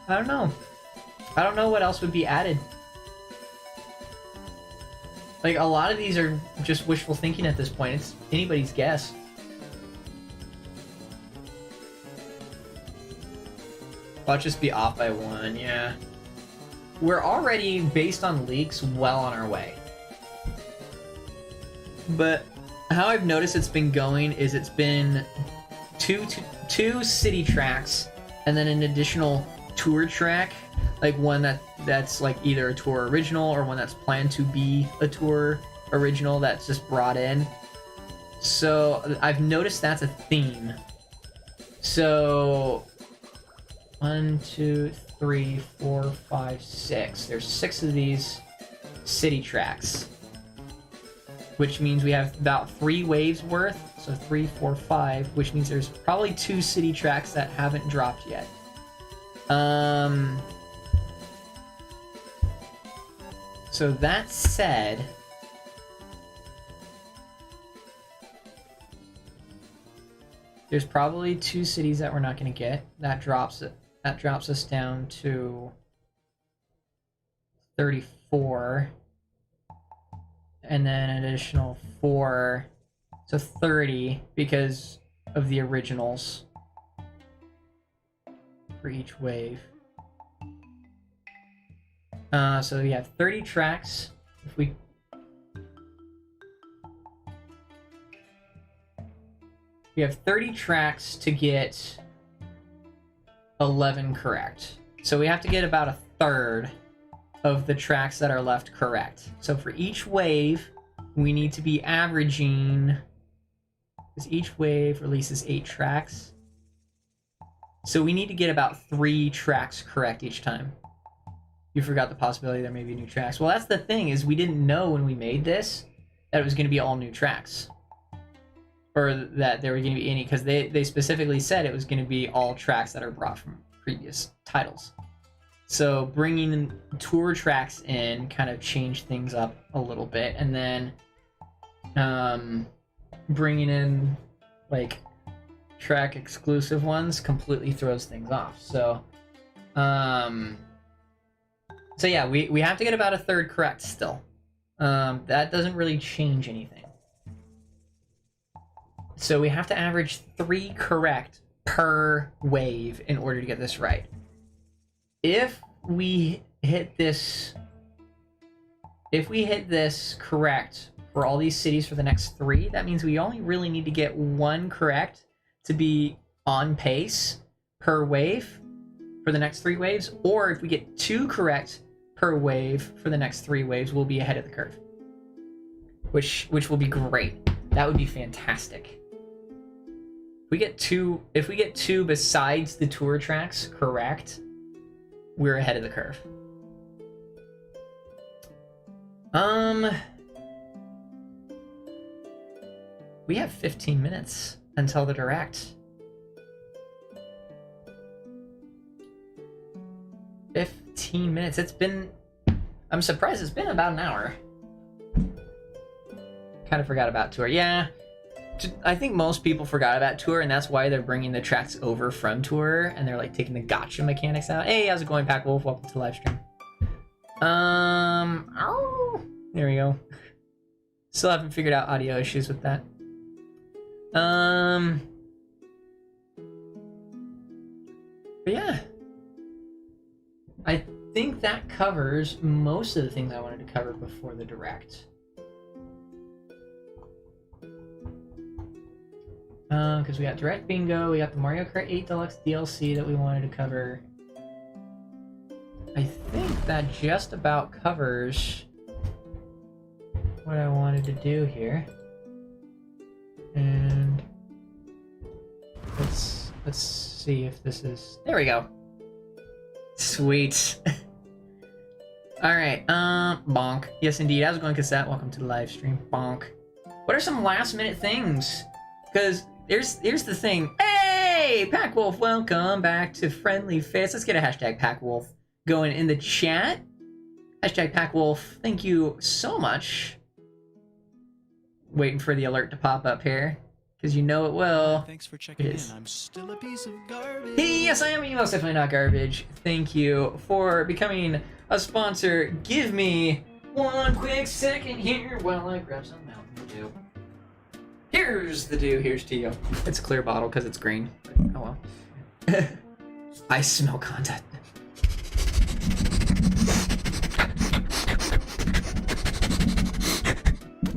I don't know. I don't know what else would be added. Like, a lot of these are just wishful thinking at this point. It's anybody's guess. Watch us be off by 1, yeah. We're already, based on leaks, well on our way. But how I've noticed it's been going is it's been two city tracks and then an additional tour track, like one that's like either a tour original or one that's planned to be a tour original that's just brought in. So I've noticed that's a theme. So 1, 2, 3, 4, 5, 6. There's 6 of these city tracks, which means we have about 3 waves worth. So 3, 4, 5, which means there's probably 2 city tracks that haven't dropped yet. So that said, there's probably 2 cities that we're not going to get. That drops us down to 34, and then an additional 4, so 30 because of the originals for each wave. So we have 30 tracks. If we have 30 tracks to get 11 correct. So we have to get about 1/3 of the tracks that are left correct. So for each wave, we need to be averaging, because each wave releases 8 tracks. So we need to get about 3 tracks correct each time. You forgot the possibility there may be new tracks. Well, that's the thing, is we didn't know when we made this that it was going to be all new tracks. Or that there were going to be any, because they specifically said it was going to be all tracks that are brought from previous titles. So bringing tour tracks in kind of changed things up a little bit, and then bringing in like track exclusive ones completely throws things off. So yeah, we have to get about 1/3 correct still. That doesn't really change anything. So we have to average 3 correct per wave in order to get this right. If we hit this correct for all these cities for the next 3, that means we only really need to get 1 correct to be on pace per wave for the next 3 waves. Or if we get 2 correct per wave for the next 3 waves, we'll be ahead of the curve. Which will be great. That would be fantastic. If we get two besides the tour tracks correct, we're ahead of the curve. We have 15 minutes until the direct. 15 minutes. I'm surprised it's been about an hour. Kind of forgot about tour. Yeah. I think most people forgot about tour, and that's why they're bringing the tracks over from tour, and they're like taking the gotcha mechanics out. Hey, how's it going, Pack Wolf? Welcome to the live stream. There we go. Still haven't figured out audio issues with that. But yeah, I think that covers most of the things I wanted to cover before the direct. Because we got Direct Bingo, we got the Mario Kart 8 Deluxe DLC that we wanted to cover. I think that just about covers what I wanted to do here. And let's see if this is... There we go. Sweet. Alright, bonk. Yes, indeed. How's it going, Cassette? Welcome to the live stream. Bonk. What are some last minute things? Because here's the thing. Hey, Pack Wolf, welcome back to Friendly Face. Let's get a hashtag Pack Wolf going in the chat. Hashtag Pack Wolf. Thank you so much. Waiting for the alert to pop up here. Because you know it will. Thanks for checking in. Yes. I'm still a piece of garbage. Hey, yes, I am. You're most definitely not garbage. Thank you for becoming a sponsor. Give me one quick second here while I grab some Mountain Dew. Here's the dew. Here's to you. It's a clear bottle because it's green. But, oh well. I smell content.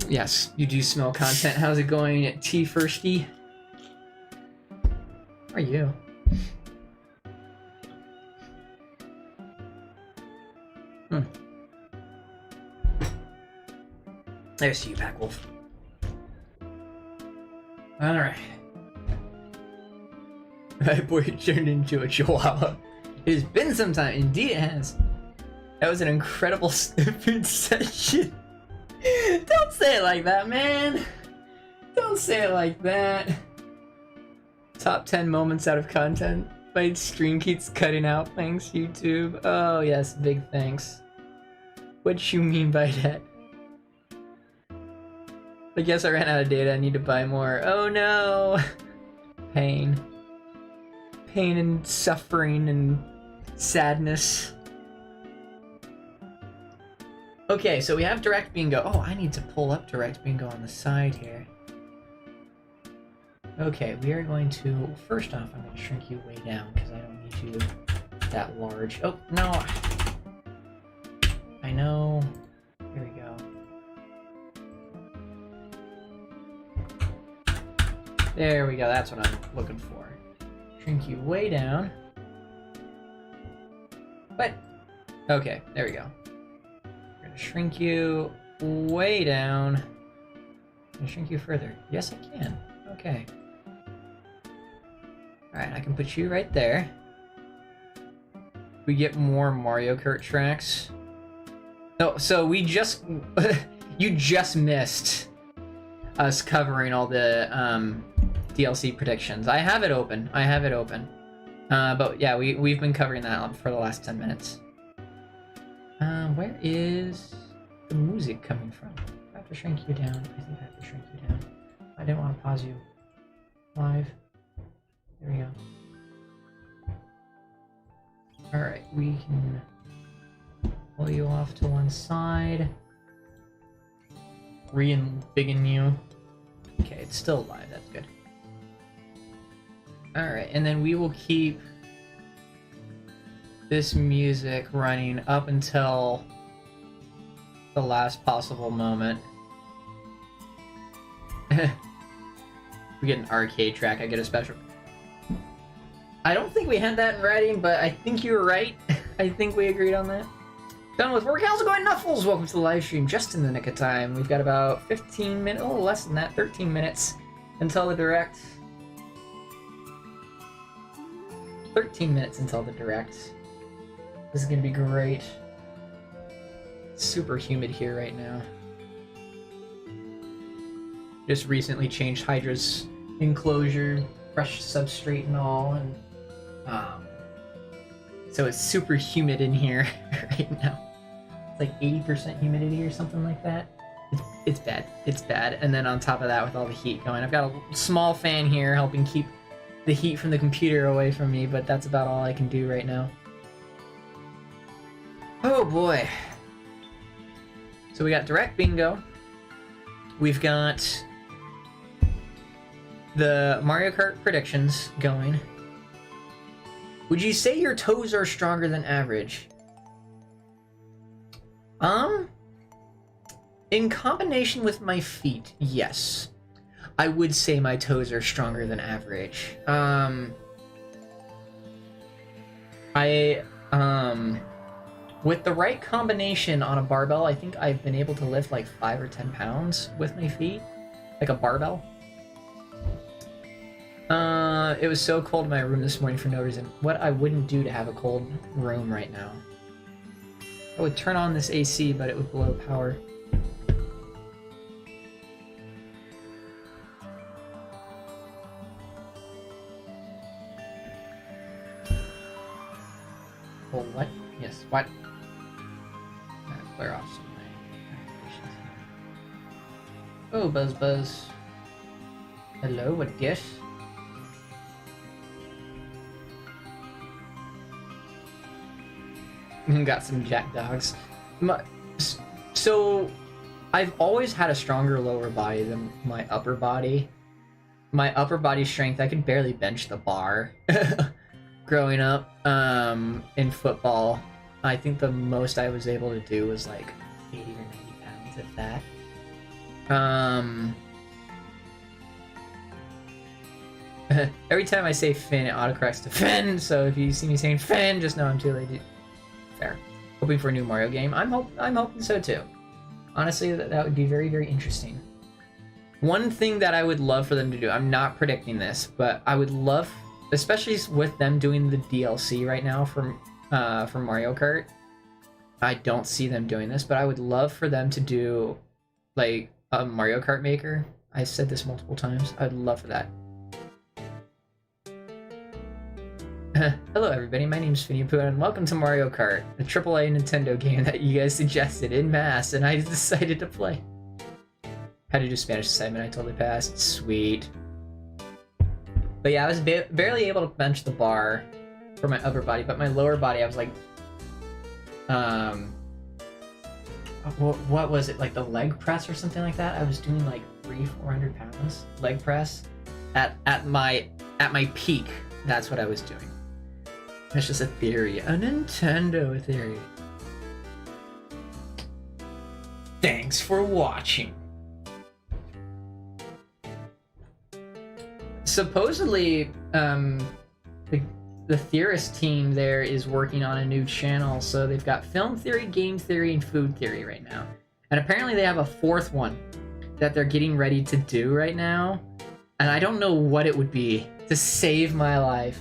Yes, you do smell content. How's it going, T Firsty? How are you? There's you, Pack Wolf. Alright. My boy turned into a chihuahua. It has been some time. Indeed it has. That was an incredible snippet session. Don't say it like that, man. Don't say it like that. Top 10 moments out of content. My stream keeps cutting out. Thanks, YouTube. Oh, yes, big thanks. What you mean by that? I guess I ran out of data. I need to buy more. Oh no! Pain. Pain and suffering and sadness. Okay, so we have direct bingo. Oh, I need to pull up direct bingo on the side here. Okay, we are going to... First off, I'm going to shrink you way down because I don't need you that large. Oh, no! I know. Here we go. There we go, that's what I'm looking for. Shrink you way down. What? Okay, there we go. We're gonna shrink you way down. I'm gonna shrink you further. Yes, I can. Okay. Alright, I can put you right there. We get more Mario Kart tracks. Oh, so we just... you just missed us covering all the DLC predictions. I have it open. But yeah, we've been covering that for the last 10 minutes. Where is the music coming from? I have to shrink you down. I think I have to shrink you down. I didn't want to pause you live. There we go. Alright, we can pull you off to one side. Re-embiggen you. Okay, it's still alive, that's good. Alright, and then we will keep this music running up until the last possible moment. We get an arcade track, I get a special... I don't think we had that in writing, but I think you were right. I think we agreed on that. Done with work. How's it going, Nuffles? Welcome to the live stream, just in the nick of time. We've got about 15 minutes, a little less than that, 13 minutes until the direct. 13 minutes until the direct. This is gonna be great. It's super humid here right now. Just recently changed Hydra's enclosure, fresh substrate and all, and so it's super humid in here right now. It's like 80% humidity or something like that. It's bad. It's bad. And then on top of that, with all the heat going, I've got a small fan here helping keep the heat from the computer away from me, but that's about all I can do right now. Oh boy. So we got direct bingo. We've got the Mario Kart predictions going. Would you say your toes are stronger than average? In combination with my feet, yes. I would say my toes are stronger than average. With the right combination on a barbell, I think I've been able to lift like 5 or 10 pounds with my feet. Like a barbell. It was so cold in my room this morning for no reason. What I wouldn't do to have a cold room right now. I would turn on this AC, but it would blow power. Oh, what? Yes, what? I'm gonna clear off some of my activations here. Oh, buzz buzz. Hello, what dish? Got some jack dogs. So, I've always had a stronger lower body than my upper body. My upper body strength, I could barely bench the bar growing up in football. I think the most I was able to do was like 80 or 90 pounds, if that. Every time I say Finn, it autocorrects to Finn, so if you see me saying Finn, just know I'm too late. Fair. Hoping for a new Mario game. I'm hoping so too. Honestly, that would be very, very interesting. One thing that I would love for them to do, I'm not predicting this, but I would love, especially with them doing the DLC right now for Mario Kart, I don't see them doing this, but I would love for them to do like a Mario Kart Maker. I said this multiple times. I'd love for that. Hello everybody, my name's Finny Poo and welcome to Mario Kart, a AAA Nintendo game that you guys suggested en masse and I decided to play. How to do Spanish assignment, I totally passed. Sweet. But yeah, I was barely able to bench the bar for my upper body, but my lower body I was like... what was it, like the leg press or something like that? I was doing like 300-400 pounds leg press at my peak. That's what I was doing. That's just a theory, a Nintendo theory. Thanks for watching. Supposedly, the theorist team there is working on a new channel, so they've got film theory, game theory, and food theory right now. And apparently they have a fourth one that they're getting ready to do right now. And I don't know what it would be to save my life.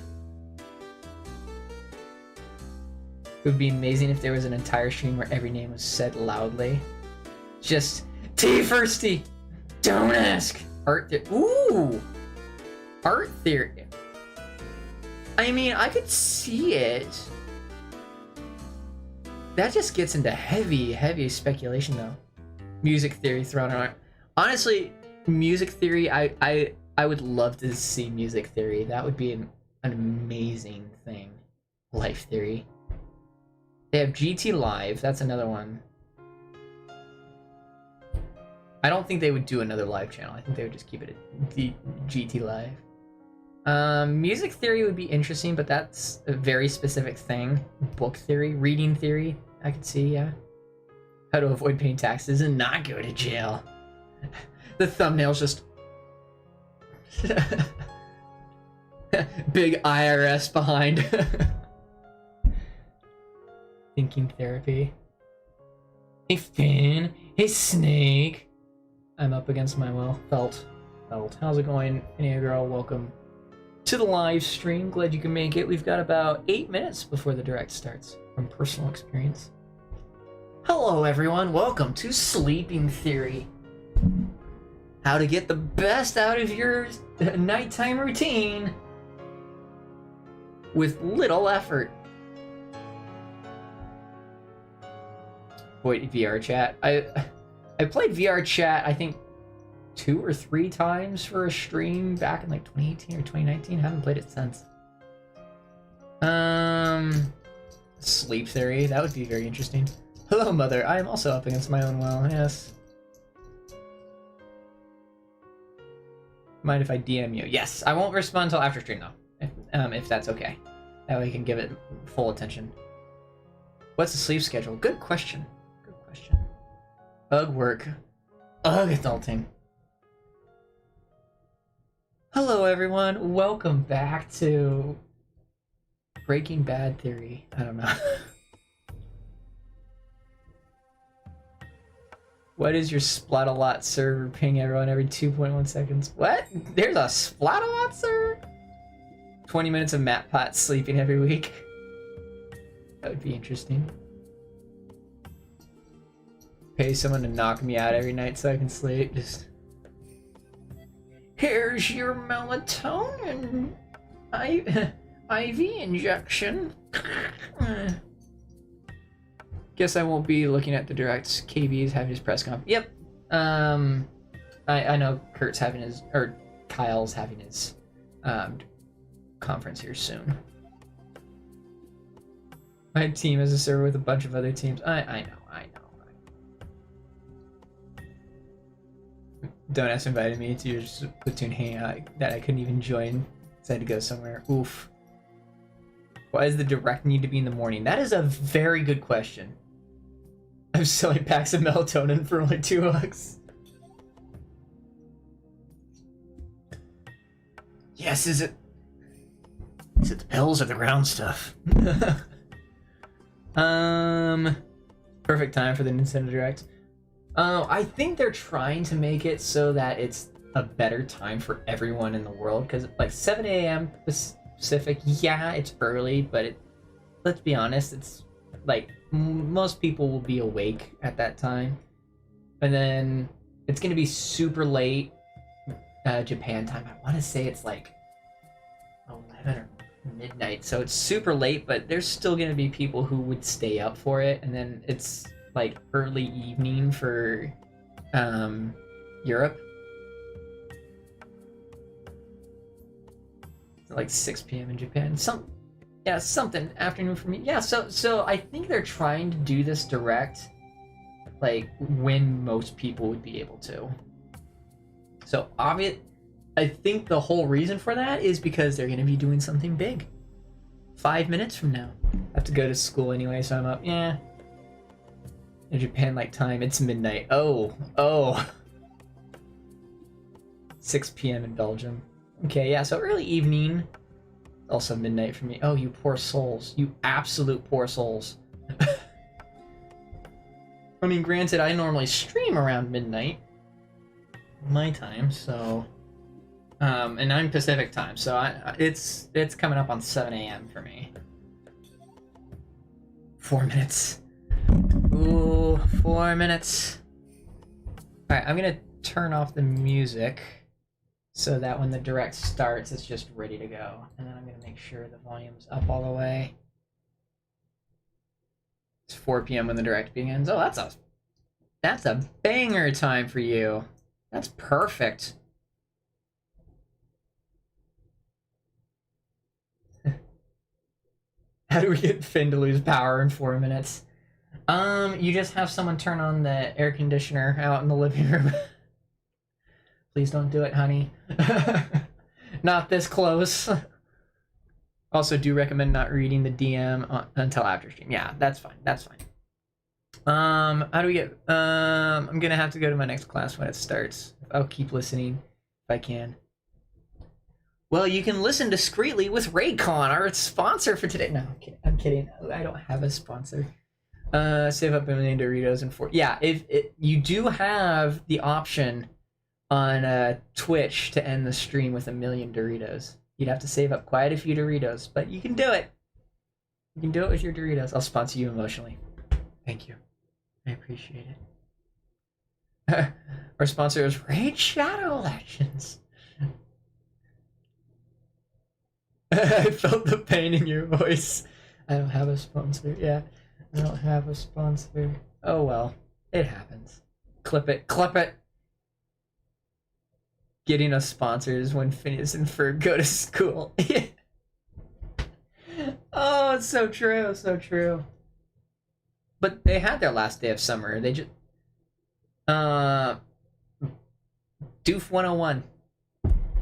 It would be amazing if there was an entire stream where every name was said loudly. Just T Firsty! Don't ask! Art theory. Ooh! Art theory. I mean, I could see it. That just gets into heavy speculation though. Music theory thrown on it. Honestly, music theory, I would love to see music theory. That would be an amazing thing. Life theory. They have GT Live. That's another one. I don't think they would do another live channel. I think they would just keep it at GT Live. Music theory would be interesting, but that's a very specific thing. Book theory, reading theory, I could see, yeah. How to avoid paying taxes and not go to jail. The thumbnail's just... big IRS behind. Thinking therapy. Hey Finn. Hey Snake. I'm up against my felt. How's it going? Hey girl, welcome to the live stream. Glad you can make it. We've got about 8 minutes before the direct starts from personal experience. Hello everyone, welcome to Sleeping Theory. How to get the best out of your nighttime routine with little effort. Wait, VR chat. I played VR chat, I think 2 or 3 times for a stream back in like 2018 or 2019. I haven't played it since. Sleep theory, that would be very interesting. Hello, Mother. I am also up against my own will, yes. Mind if I DM you? Yes, I won't respond until after stream though, if that's okay. That way you can give it full attention. What's the sleep schedule? Good question. Good question. Ugh, work. Ugh, adulting. Hello, everyone. Welcome back to Breaking Bad Theory. I don't know. What is your Splat-a-lot server ping everyone every 2.1 seconds? What? There's a Splat-a-lot server? 20 minutes of Matt Pot sleeping every week. That would be interesting. Pay someone to knock me out every night so I can sleep. Just... Here's your melatonin IV injection. Guess I won't be looking at the directs. KB's having his press conf. Yep. I know Kurt's having his, or Kyle's having his conference here soon. My team is a server with a bunch of other teams. I know. Donuts invited me to your platoon hangout that I couldn't even join because I had to go somewhere. Oof. Why does the direct need to be in the morning? That is a very good question. I'm selling packs of melatonin for only $2. Yes, is it the pills or the ground stuff? Perfect time for the Nintendo Direct. I think they're trying to make it so that it's a better time for everyone in the world, because like 7 a.m. Pacific, yeah, it's early, but let's be honest, it's like most people will be awake at that time, and then it's gonna be super late Japan time. I want to say it's like 11 or midnight, so it's super late, but there's still gonna be people who would stay up for it, and then it's like early evening for Europe. Like 6 p.m. in Japan. Something afternoon for me. Yeah, so I think they're trying to do this direct like when most people would be able to. So I think the whole reason for that is because they're gonna be doing something big. 5 minutes from now. I have to go to school anyway, so I'm up. Yeah. In Japan like time, it's midnight. Oh. 6 p.m. in Belgium. Okay, yeah, so early evening. Also midnight for me. Oh, you poor souls. You absolute poor souls. I mean, granted, I normally stream around midnight. My time, so... and I'm Pacific time, so it's coming up on 7 a.m. for me. 4 minutes. Ooh, 4 minutes. Alright, I'm gonna turn off the music so that when the direct starts, it's just ready to go. And then I'm gonna make sure the volume's up all the way. It's 4 p.m. when the direct begins. Oh, that's a banger time for you. That's perfect. How do we get Finn to lose power in 4 minutes? You just have someone turn on the air conditioner out in the living room. Please don't do it, honey. Not this close. Also, do recommend not reading the DM until after stream. Yeah, that's fine. That's fine. How do we get... I'm gonna have to go to my next class when it starts. I'll keep listening if I can. Well, you can listen discreetly with Raycon, our sponsor for today. No, I'm kidding. I don't have a sponsor. Save up $1 million Doritos and 4. Yeah, if you do have the option on Twitch to end the stream with $1 million Doritos. You'd have to save up quite a few Doritos, but you can do it. You can do it with your Doritos. I'll sponsor you emotionally. Thank you. I appreciate it. Our sponsor is Raid Shadow Legends. I felt the pain in your voice. I don't have a sponsor. Yeah, I don't have a sponsor. Oh well, it happens. Clip it. Clip it. Getting us sponsors when Phineas and Ferg go to school. Oh, it's so true. So true. But they had their last day of summer. They just... Doof 101.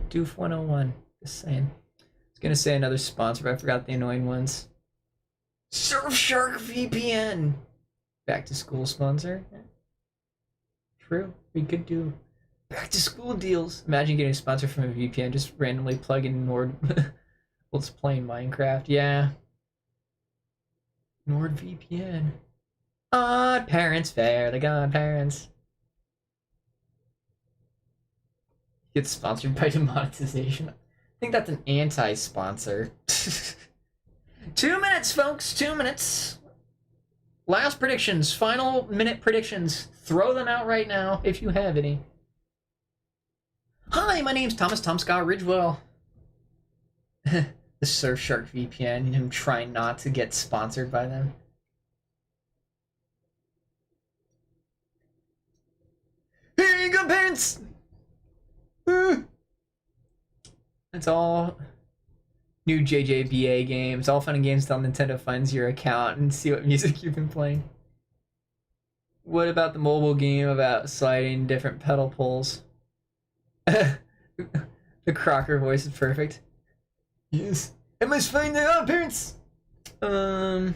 Doof 101. Just saying. I was gonna say another sponsor, but I forgot the annoying ones. Surfshark VPN. Back to school sponsor. True. We could do back to school deals. Imagine getting a sponsor from a VPN. Just randomly plug in Nord. Well, it's playing Minecraft. Yeah. NordVPN. Odd parents fair. The godparents. Get sponsored by demonetization. I think that's an anti-sponsor. 2 minutes, folks. 2 minutes. Last predictions. Final minute predictions. Throw them out right now if you have any. Hi, my name's Thomas Tom Scott Ridgewell. The Surfshark VPN and him trying not to get sponsored by them. Hey, godparents! It's all new JJBA games, all fun and games till Nintendo finds your account and see what music you've been playing. What about the mobile game about sliding different pedal pulls? The Crocker voice is perfect. Yes. I must find the parents. What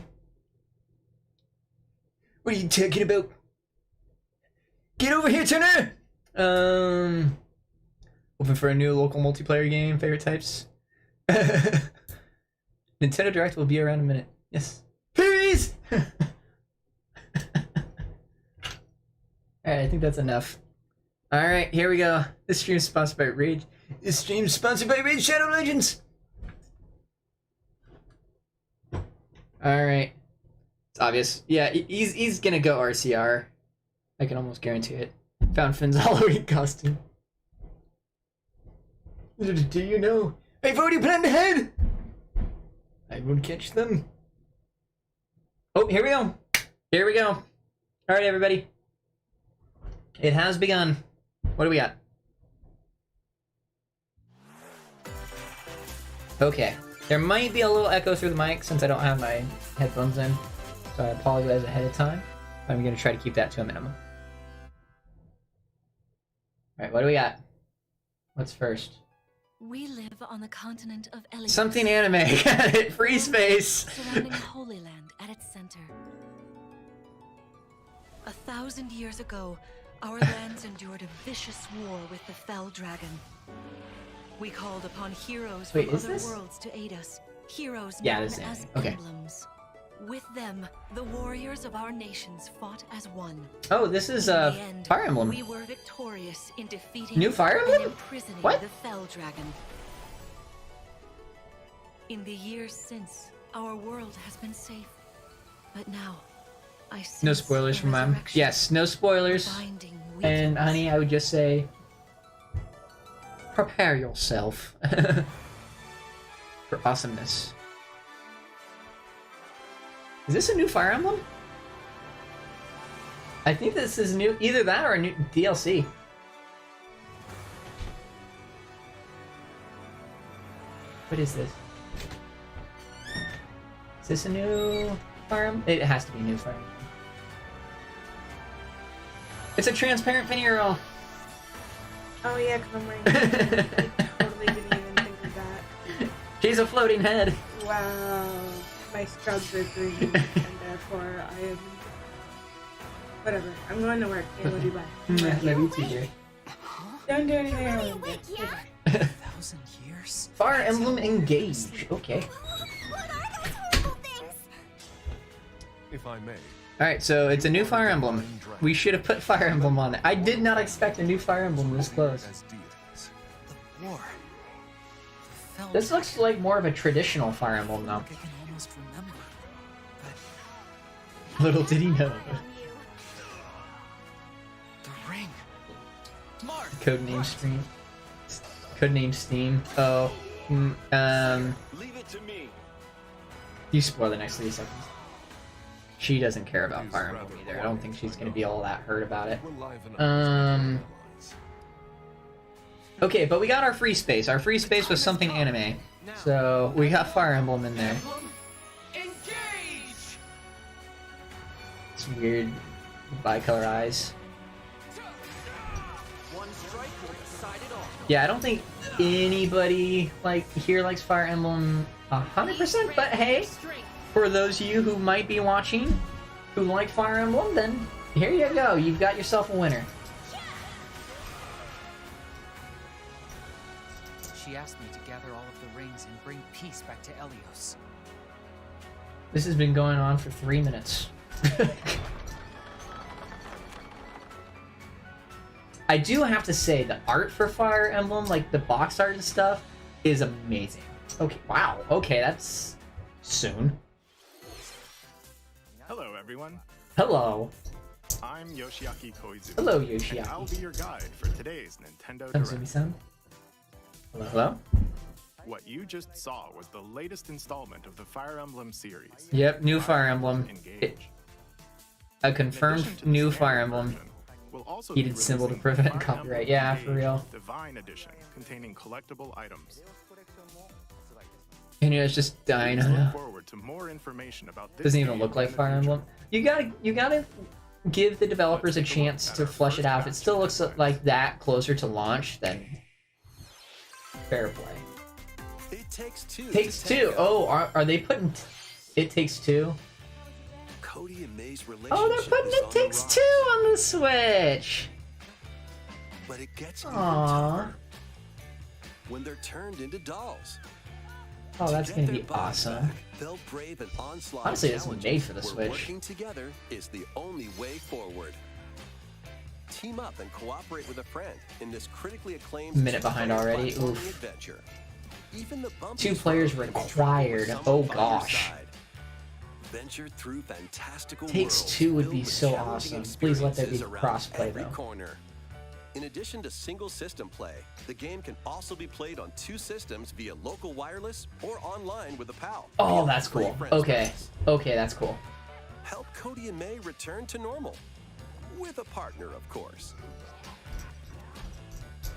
are you talking about? Get over here, Turner! Open for a new local multiplayer game, favorite types. Nintendo Direct will be around in a minute. Yes. Please! Alright, I think that's enough. Alright, here we go. This stream is sponsored by Rage. This stream is sponsored by Raid Shadow Legends! Alright. It's obvious. Yeah, he's gonna go RCR. I can almost guarantee it. Found Finn's Halloween costume. Do you know? I've already planned ahead! I will catch them. Oh, here we go. Here we go. Alright, everybody. It has begun. What do we got? Okay. There might be a little echo through the mic since I don't have my headphones in. So I apologize ahead of time. I'm going to try to keep that to a minimum. Alright, what do we got? What's first? We live on the continent of Elios. Something anime. Got it. Free space. Surrounding the Holy Land at its center. 1,000 years ago, our lands endured a vicious war with the fell dragon. We called upon heroes from other worlds to aid us. Heroes known as emblems. With them, the warriors of our nations fought as one. Oh, this is Fire Emblem. We were victorious in defeating New Fire and Emblem? imprisoning What? the fell dragon. In the years since, our world has been safe. But now, I sense No spoilers the from mom. resurrection, Yes, no spoilers. binding And weakness. honey, I would just say, prepare yourself for awesomeness. Is this a new Fire Emblem? I think this is new, either that or a new DLC. What is this? Is this a new Fire Emblem? It has to be a new Fire Emblem. It's a transparent Finny roll. Oh yeah, because I'm wearing I totally didn't even think of that. She's a floating head. Wow. My scrubs are green, and therefore I am... Whatever. I'm going to work. I love you, bye. Love you too, dear. Don't do anything I want to do. Goodbye. 1,000 years? Fire Emblem Engage. Okay. If I may. Alright, so it's a new Fire Emblem. We should have put Fire Emblem on it. I did not expect a new Fire Emblem this close. The war. The fell This looks dragon. like more of a traditional Fire Emblem now. I can almost remember. Little did he know. The ring. Mark! Codename Steam. Codename Steam. Oh. Leave it to me. You spoil the next 3 seconds. She doesn't care about Fire Emblem either. I don't think she's gonna be all that hurt about it. Okay, but we got our free space. Our free space was something anime. So we got Fire Emblem in there. Engage! It's weird bicolor eyes. One strike will decide it all. Yeah, I don't think anybody here likes Fire Emblem 100%, but hey, for those of you who might be watching who like Fire Emblem, then here you go. You've got yourself a winner. She asked me to gather all of the rings and bring peace back to Elios. This has been going on for 3 minutes. I do have to say, the art for Fire Emblem, like the box art and stuff, is amazing. Okay, wow. Okay, that's soon. Hello, everyone. Hello. I'm Yoshiaki Koizu. Hello, And I'll Yoshiaki. be your guide for today's Nintendo Kanzumi Direct. san. Hello, hello. What you just saw was the latest installment of the Fire Emblem series. Yep, new Fire Emblem. Engage. A In confirmed addition to the new standard Fire Emblem. version, we'll also Heated be symbol to releasing prevent Fire copyright. Emblem Yeah, for Engage real. Divine Edition, containing collectible items. And it's just dying. Please look forward to more information about this Doesn't even game look like in the Fire future. Emblem. You gotta give the developers a chance to flesh it out. If it still looks like that closer to launch, then fair play. It takes two. Takes Two. Oh, are they putting It Takes Two? Cody and May's relationship Oh, they're putting is It on the Takes rocks, Two on the Switch. But it gets even Aww. tougher when they're turned into dolls. Oh, that's To gonna get be their bond awesome. back, they'll brave an onslaught Honestly, of this is challenges made for the where Switch. Working together is the only way forward. Team up and cooperate with a friend in this critically acclaimed Minute behind already. platforming Oof. adventure. Even the bumpiest 2 players road can travel with required. someone Oh by your gosh. side. Venture through fantastical Takes worlds Two would filled be with so challenging awesome. Please let there be experiences around cross-play, every though. corner. In addition to single system play, the game can also be played on 2 systems via local wireless or online with a pal. Oh, via that's free cool. friends Okay. pass. Okay, that's cool. Help Cody and May return to normal. With a partner, of course.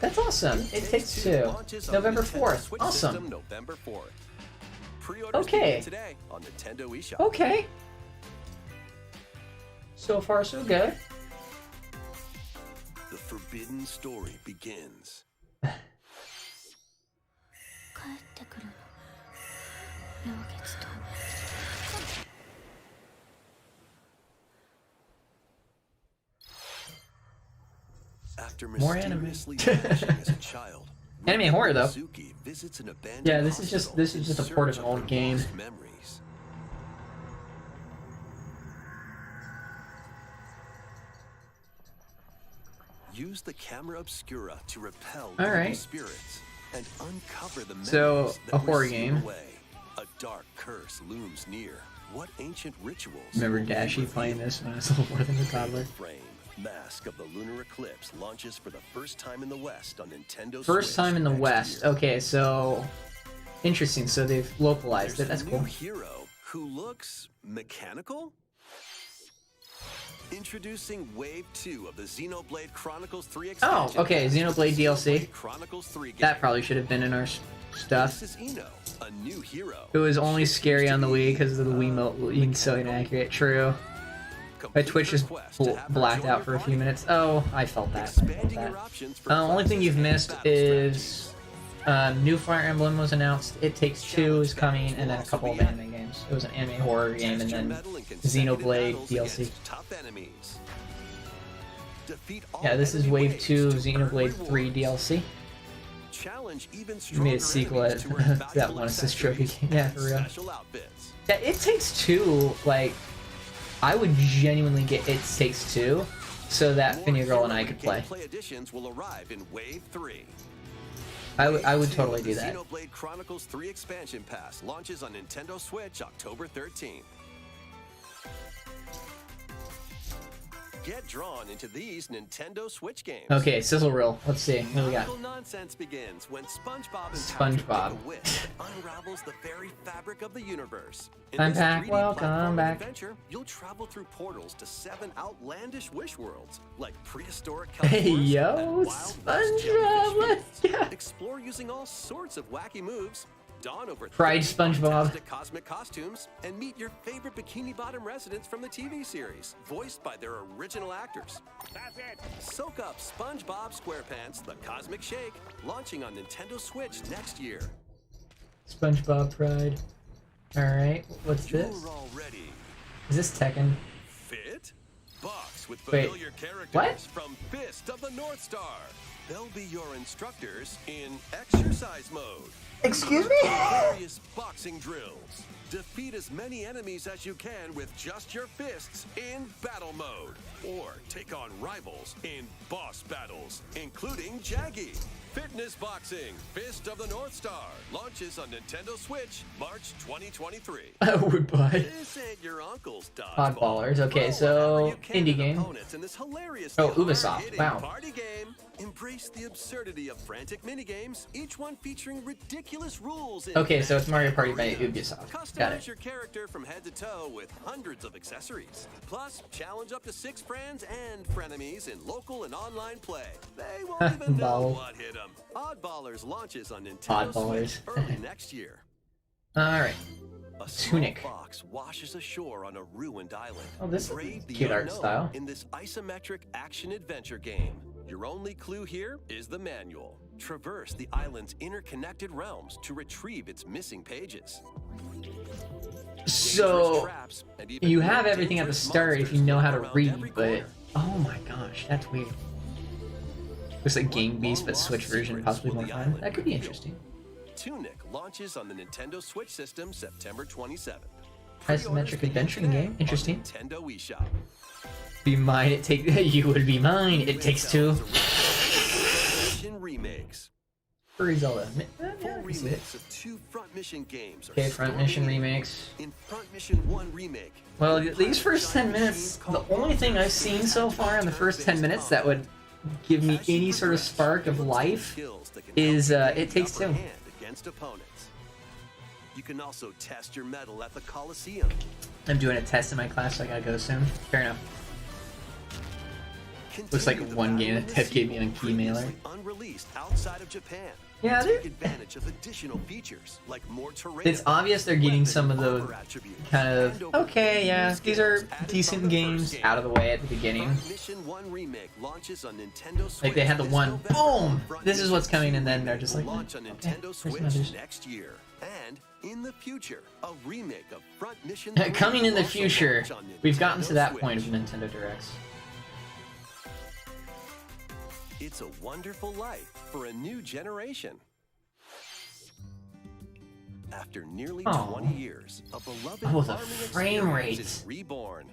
That's awesome. It Takes Two. launches on November Nintendo 4th. Switch Awesome. system November 4th. Pre-orders Okay. begin today on Nintendo eShop. Okay. So far, so good. The forbidden story begins. 帰ってくるの老月と After More anime. mysteriously vanishing as a child, Anime horror, though. Suzuki visits an abandoned Yeah, this is just hospital a in port of search an old her game. lost memories. Use the camera obscura to repel All right. evil spirits and uncover the memories So, that a were horror sealed game. away. A dark curse looms near. What ancient rituals? Remember will be Dashi playing revealed? this when I was a little more than a toddler? Frame Mask of the Lunar Eclipse launches for the first time in the West on Nintendo First Switch time in the next West. year. Okay, so interesting. So they've localized it. There's That's a cool. new hero who looks mechanical. Introducing Wave 2 of the Xenoblade Chronicles 3 Oh, expansion. okay, pack. Xenoblade DLC. Xenoblade Chronicles 3 game. That probably should have been in our stuff. This is Ino, a new hero. It was only Shit scary used to on the be, Wii because of the Wiimote being so inaccurate. True. My complete Twitch her just quest to have her blacked join out your for a few party. minutes. Oh, I felt that. I felt Expanding that. your options for Only thing classes you've and missed battle is strategies. new Fire Emblem was announced. It Takes Two is coming, and then a couple of anime games. It was an anime horror game, and Test your then mettle in consecutive Xenoblade battles DLC. against tough enemies. Defeat all Yeah, this is enemy Wave waves 2 to earn Xenoblade 3 rewards. DLC. Challenge even We stronger made a sequel enemies to to earn that valuable one assist trophy accessories game. Yeah, and for real. special outfits. Yeah, It Takes Two, like, I would genuinely get It Takes Two so that More Finia Girl and hero I could play. gameplay additions will arrive in Wave 3. I would Wave 2 totally of do the that. Xenoblade Chronicles 3 expansion pass launches on Nintendo Switch October 13th. Get drawn into these Nintendo Switch games. Okay, Sizzle Reel. Let's see. What do we got? Nautical nonsense begins when SpongeBob encounters SpongeBob. a witch that unravels the very fabric of the universe. In I'm this back. 3D Welcome platforming back. Adventure, you'll travel through portals to 7 outlandish wish worlds, like prehistoric Hey, California yo, and Wild West SpongeBob, jellyfish let's fields. go. Explore using all sorts of wacky moves. Don over Fried 30 SpongeBob. fantastic cosmic costumes and meet your favorite Bikini Bottom residents from the TV series, voiced by their original actors. That's it. Soak up SpongeBob SquarePants: The Cosmic Shake, launching on Nintendo Switch next year. SpongeBob Pride. Alright, what's You're this? all ready. Is this Tekken? Fit? Box with Wait, familiar characters what? from Fist of the North Star. They'll be your instructors in exercise mode. Excuse me? Various boxing drills. Defeat as many enemies as you can with just your fists in battle mode. Or take on rivals in boss battles, including Jaggy. Fitness Boxing, Fist of the North Star, launches on Nintendo Switch, March 2023. I would buy. This ain't your uncle's Oddballers. Okay, so indie game. In this hilarious Oh, Ubisoft. hard-hitting Wow. Party game. Embrace the absurdity of frantic minigames, each one featuring ridiculous rules. In Okay, so it's Mario Party by arenas. Ubisoft. Got Customize it. your character from head to toe with hundreds of accessories. Plus, challenge up to 6 friends and frenemies in local and online play. They won't even know Lol. what hit them. Oddballers launches on Nintendo Oddballers. Switch early next year. Alright. A Tunic. small fox washes ashore on a ruined island. Oh, this is Brave the cute art unknown style. in this isometric action-adventure game. Your only clue here is the manual. Traverse the island's interconnected realms to retrieve its missing pages. So, you have everything at the start if you know how to read, but... Oh my gosh, that's weird. Looks like Game Beast, but Switch version, possibly more fun. That could be interesting. Tunic launches on the Nintendo Switch system September 27th. Isometric adventuring game, interesting. Nintendo eShop. Be mine, it take you would be mine. It takes two. Mission remakes. Furry Zelda. Full Yeah, I can see it. remakes of 2 Front Mission games. Okay, Front Mission remakes. In Front Mission 1 remake. Well, these first 10 minutes, the only thing I've seen so far in the first 10 minutes that would give me any sort of spark of life is It Takes Two. Against opponents. You can also test your mettle at the Coliseum. I'm doing a test in my class, so I gotta go soon. Fair enough. Looks like one game that Ted gave me on key mailer. Unreleased outside of Japan. Yeah, take advantage of additional features like more terrain. It's obvious they're getting some of the kind of okay, yeah, these are decent games out of the way at the beginning. Mission 1 remake launches on Nintendo Switch. Like they had the one, boom, this is what's coming, and then they're just like, launch on okay, Nintendo Switch next year. And in the future, a remake of Front Mission 3 coming in the will also future. launch on We've gotten to Nintendo that Switch. point of Nintendo Directs. It's a Wonderful Life for a new generation. After nearly 20 years, a beloved Oh, the farming frame experience rates. is reborn.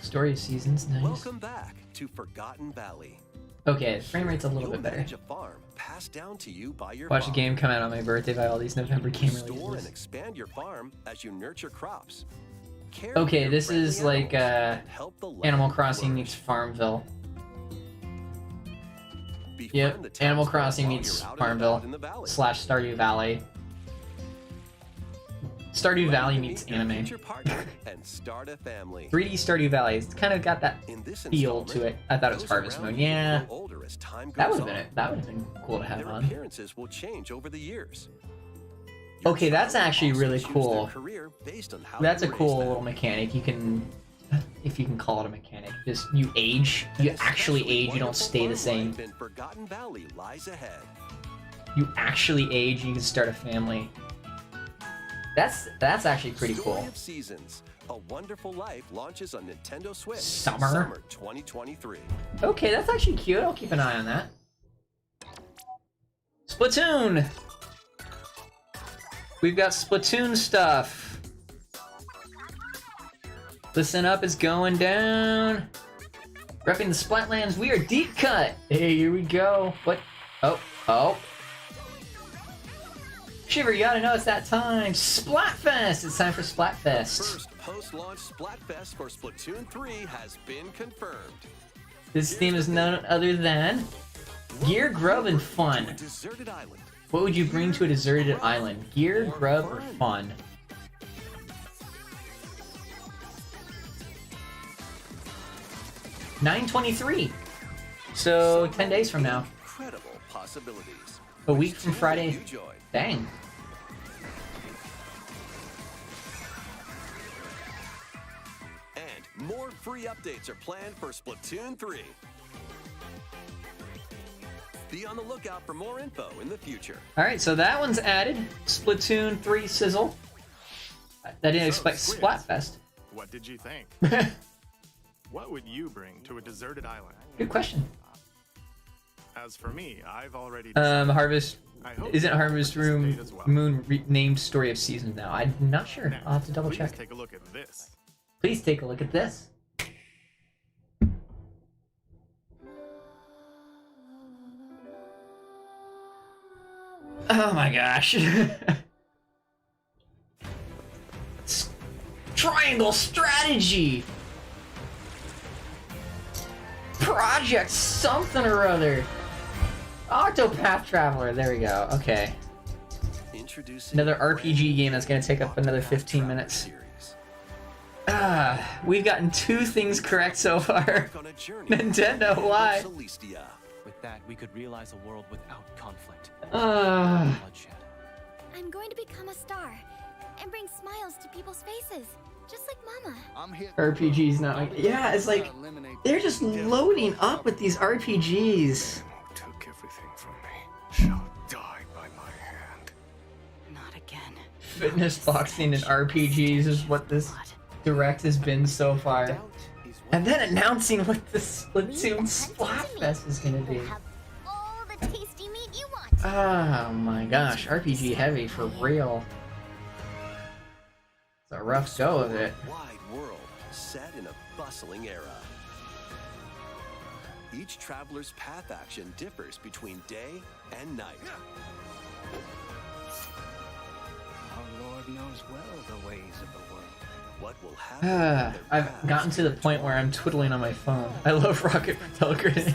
Story of Seasons, nice. Welcome back to Forgotten Valley. Okay, the frame rate's a little You'll bit better. manage a farm passed down to you by your Watch a mom. game come out on my birthday by all these November game Store and releases. expand your farm as you nurture crops. Care Okay, for your this friendly is like animals and help the land Animal Crossing flourish. meets Farmville. Befriend Yep, the Animal townsfolk Crossing while meets you're out and Farmville about in the valley. / Stardew Valley. Stardew Valley Ready to meets meet your anime. future partner and start a family. 3D Stardew Valley. It's kind of got that In this feel to it. I thought it was those Harvest around Moon. you Yeah, grow older as time that goes would have been on. it. That would have been cool to have Their on. appearances will change over the years. Your Okay, that's child will actually also really choose cool. their career based on how That's a you raise cool them. little mechanic. You can, if you can call it a mechanic, just you age. You An actually especially age. You don't wonderful stay the farm same. life in Forgotten Valley lies ahead. You actually age. And you can start a family. That's actually pretty Story cool. of Seasons. A Wonderful Life launches on Nintendo Switch. Summer 2023. Okay, that's actually cute. I'll keep an eye on that. Splatoon! We've got Splatoon stuff. Listen up, it's going down. Repping the Splatlands, we are deep cut. Hey, here we go. What? Oh. Shiver, you gotta know it's that time. Splatfest! It's time for Splatfest. First post-launch Splatfest for Splatoon 3 has been confirmed. This theme is none other than gear, grub, and To a fun. deserted island. What would you bring to a deserted island? Gear, grub, or fun? $9.23. So 10 days from now. Incredible possibilities. A week from Which team Friday. will you join? Dang. And more free updates are planned for Splatoon 3. Be on the lookout for more info in the future. Alright, so that one's added. Splatoon 3 sizzle. I didn't expect Squids, Splatfest. What did you think? What would you bring to a deserted island? Good question. As for me, I've already Harvest. I hope Isn't you Harvest participate as well. Moon named Story of Seasons now? I'm not sure. Now, I'll have to double please check. take a look at this. Please take a look at this. Oh my gosh. Triangle strategy! Project something or other. Octopath Traveler, there we go. Okay. Introducing Another a brand RPG new game that's gonna take up another Octopath 15 Traveler minutes. series. We've gotten 2 things correct so far. Embark on a journey Nintendo, through why? Celestia. With that, we could realize a world without conflict. Uh, Bloodshed. I'm going to become a star and bring smiles to people's faces, just like Mama. RPGs not like, yeah, it's like they're just loading up with these RPGs. Who took everything from me shall die by my hand. Not again. Fitness, boxing, and RPGs is what this direct has been so far. And then announcing what the Splatoon Splatfest is gonna be. Have all the tasty meat you want. Oh my gosh, RPG heavy for real. It's a rough go of it. Wide world set in a bustling era. Each traveler's path action differs between day and night. Our Lord knows well the ways of the world. What will happen? I've gotten to the point where I'm twiddling on my phone. I love rocket propel grenade.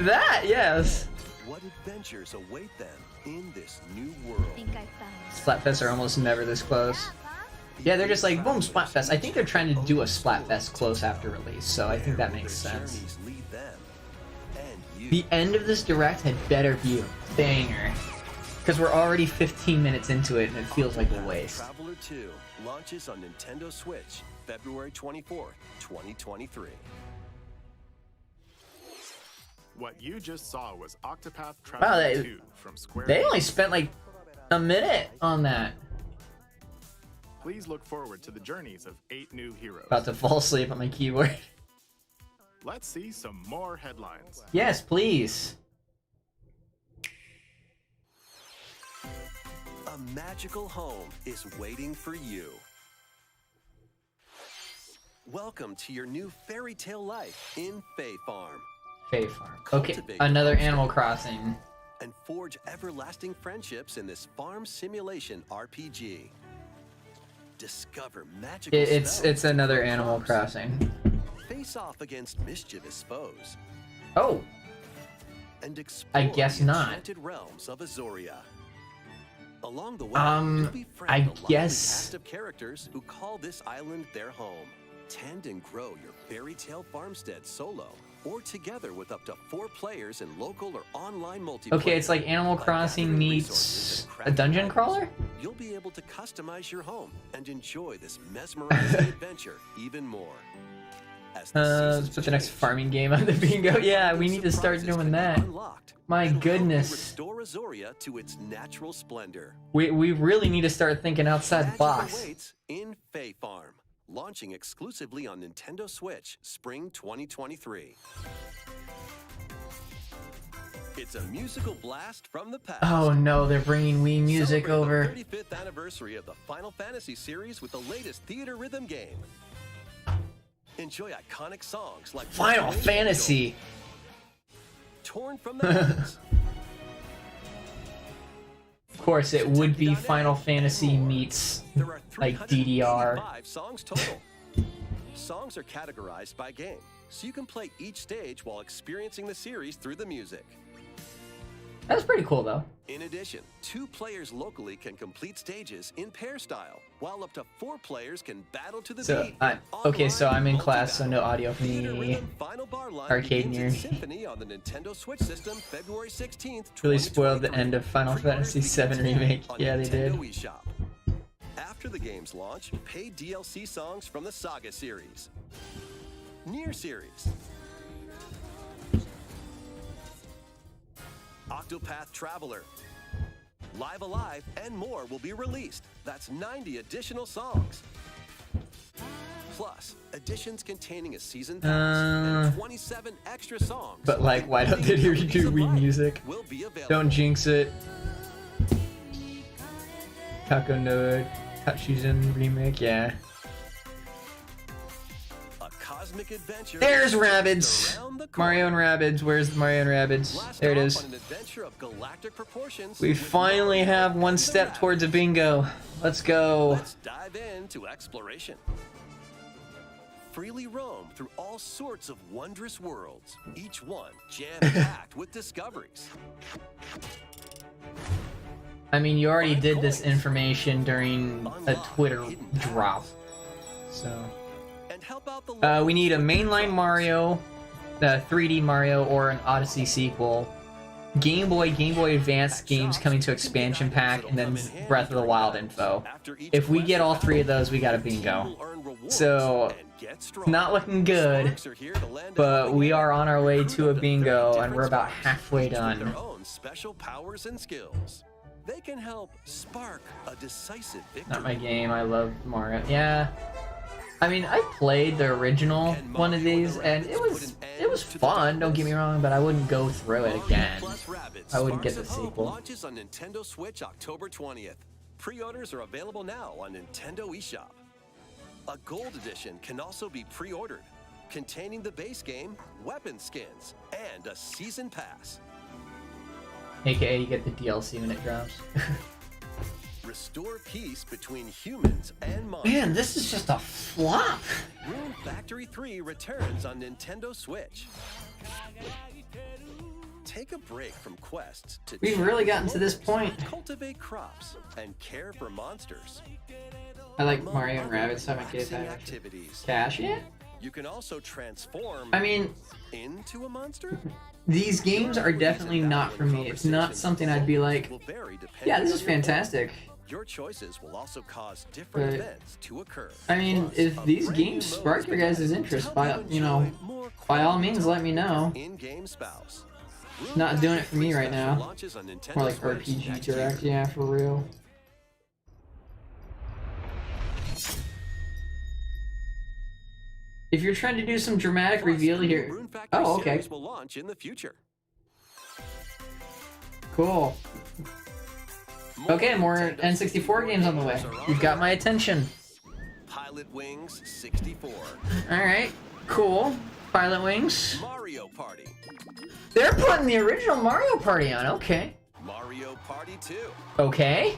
That, yes. What adventures await them in this new world? I think I found. Splatfests are almost never this close. Yeah, they're just like, boom, Splatfest. I think they're trying to do a Splatfest close after release, so I think that makes sense. Journeys lead them and you. The end of this direct had better be a banger. Because we're already 15 minutes into it and it feels like a waste. Traveler 2 launches on Nintendo Switch February 24th, 2023. What you just saw was Octopath Wow, Traveler 2 from Square they only Enix. spent like a minute on that. Please look forward to the journeys of 8 new heroes. About to fall asleep on my keyboard. Let's see some more headlines. Yes, please. A magical home is waiting for you. Welcome to your new fairy tale life in Fae Farm. Fae Farm. Okay, another Animal Crossing. And forge everlasting friendships in this farm simulation RPG. Discover magical spells, It's another Animal Crossing. face off against mischievous foes, Oh, and explore I guess the not. enchanted realms of Azoria. Along the way, Um, you'll befriend I a lively guess- cast of characters who call this island their home. Tend and grow your fairy tale farmstead solo or together with up to 4 players in local or online multiplayer. okay, it's like Animal By Crossing gathering meets resources and a crafting dungeon items, crawler? You'll be able to customize your home and enjoy this mesmerizing adventure even more. As the Let's seasons put the next change, farming game on the bingo. Yeah, we need to start surprises doing can be that. unlocked My that'll help you goodness. Restore Azoria to its natural splendor. We really need to start thinking outside the Magic box. awaits in Fae Farm, launching exclusively on Nintendo Switch spring 2023. It's a musical blast from the past. Oh no, they're bringing Wii music Celebrate over. the 35th anniversary of the Final Fantasy series with the latest theater rhythm game. Enjoy iconic songs like Final Winged Fantasy. Angel, Torn from the Heavens. Of course, it would be Final Fantasy meets There are like DDR. 385 songs total. Songs are categorized by game, so you can play each stage while experiencing the series through the music. That's pretty cool though. In addition, 2 players locally can complete stages in pair style, while up to 4 players can battle to the So, beat. okay, so I'm in Online class, so no multi-battle. audio from Theater the Rhythm Final Bar Line arcade begins near its me. Symphony on the Nintendo Switch system February 16th, Really spoiled the 2023. end of Final Pre-orders Fantasy begin VII today Remake. on Yeah, they did. Nintendo eShop. After the game's launch, paid DLC songs from the Saga series, Nier series, Octopath Traveler, Live Alive, and more will be released. That's 90 additional songs. Plus, editions containing a season pass and 27 extra songs. But like, why don't they redo Wii music? Will be available. Don't jinx it. Kako no Katsujin remake, yeah. A cosmic adventure There's just Rabbids! around the corner. Mario and Rabbids, where's the Mario and Rabbids? Blast There it off is. on an adventure of galactic proportions We with finally Mario have one and the step Rabbids. towards a bingo. Let's go. Let's dive into exploration. Freely roam through all sorts of wondrous worlds, each one jam-packed with discoveries. I mean, you already did this information during a Twitter drop. So, And help out the we need a locals with mainline songs. Mario, 3D Mario, or an Odyssey sequel. Game Boy Advance games coming to expansion pack, and then Breath of the Wild info. If we get all 3 of those, we got a bingo. So, not looking good, but we are on our way to a bingo, and we're about halfway done. Special powers and skills. They can help spark a decisive victory. Not my game. I love Mario. Yeah. I mean, I played the original one of these, and it was fun. Don't get me wrong, but I wouldn't go through it again. I wouldn't get the sequel. Launches on Nintendo Switch October 20th. Pre-orders are available now on Nintendo eShop. A gold edition can also be pre-ordered, containing the base game, weapon skins, and a season pass. AKA, you get the DLC when it drops. Restore peace between humans and monsters. Man, this is just a flop. Rune Factory 3 returns on Nintendo Switch. Take a break from quests to We've really gotten to this point. cultivate crops and care for monsters. I like Mario and Rabbids, so I might get activities. Cash it. You can also transform I mean, into a monster. these games are definitely not for me. It's not something I'd be like, yeah, this is fantastic. Your choices will also cause different events to occur. I mean, if these games spark your guys' interest, by all means, let me know. In-game spouse. Not doing it for me right now. More like RPG Direct, yeah, for real. If you're trying to do some dramatic reveal here, oh, okay, will launch in the future. cool. Okay, more N64 games on the way. You've got my attention. Pilot Wings 64. Alright, cool. Pilot Wings. Mario Party. They're putting the original Mario Party on, okay. Mario Party 2. Okay.